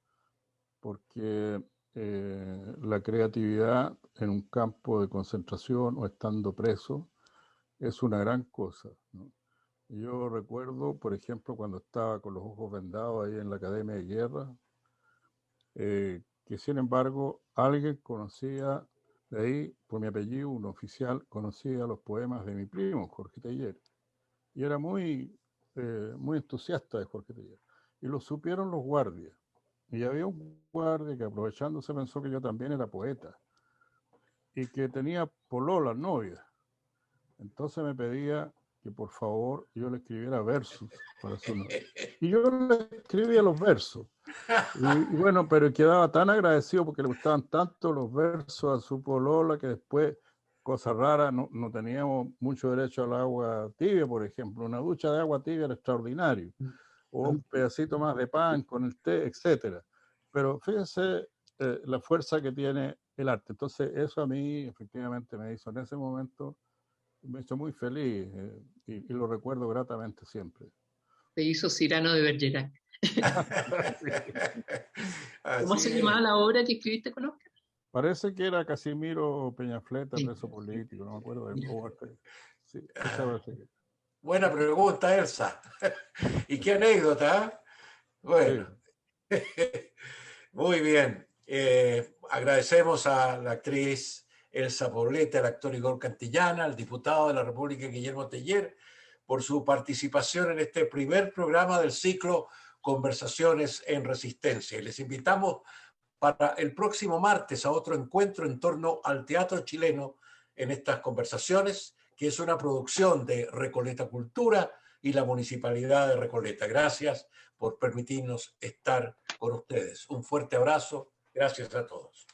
porque la creatividad en un campo de concentración o estando preso es una gran cosa, ¿no? Yo recuerdo, por ejemplo, cuando estaba con los ojos vendados ahí en la Academia de Guerra, que sin embargo alguien conocía de ahí, por mi apellido, un oficial conocía los poemas de mi primo, Jorge Teillier, y era muy entusiasta de Jorge Teillier, y lo supieron los guardias. Y había un guardia que, aprovechándose, pensó que yo también era poeta y que tenía polola, novia. Entonces me pedía que por favor yo le escribiera versos para su novia. Y yo le escribía los versos. Y bueno, pero quedaba tan agradecido porque le gustaban tanto los versos a su polola que después, cosa rara, no teníamos mucho derecho al agua tibia, por ejemplo. Una ducha de agua tibia era extraordinario. O un pedacito más de pan con el té, etcétera. Pero fíjense la fuerza que tiene el arte. Entonces eso a mí efectivamente me hizo en ese momento, me hizo muy feliz y lo recuerdo gratamente siempre. Te hizo Cyrano de Bergerac. ¿Cómo se llamaba la obra que escribiste con Óscar? Parece que era Casimiro Peñafleta, preso político, no me acuerdo. Sí, Buena pregunta, Elsa. ¿Y qué anécdota? Bueno, sí. Muy bien. Agradecemos a la actriz Elsa Poblete, al actor Igor Cantillana, al diputado de la República Guillermo Teillier, por su participación en este primer programa del ciclo Conversaciones en Resistencia. Y les invitamos para el próximo martes a otro encuentro en torno al teatro chileno en estas conversaciones, que es una producción de Recoleta Cultura y la Municipalidad de Recoleta. Gracias por permitirnos estar con ustedes. Un fuerte abrazo. Gracias a todos.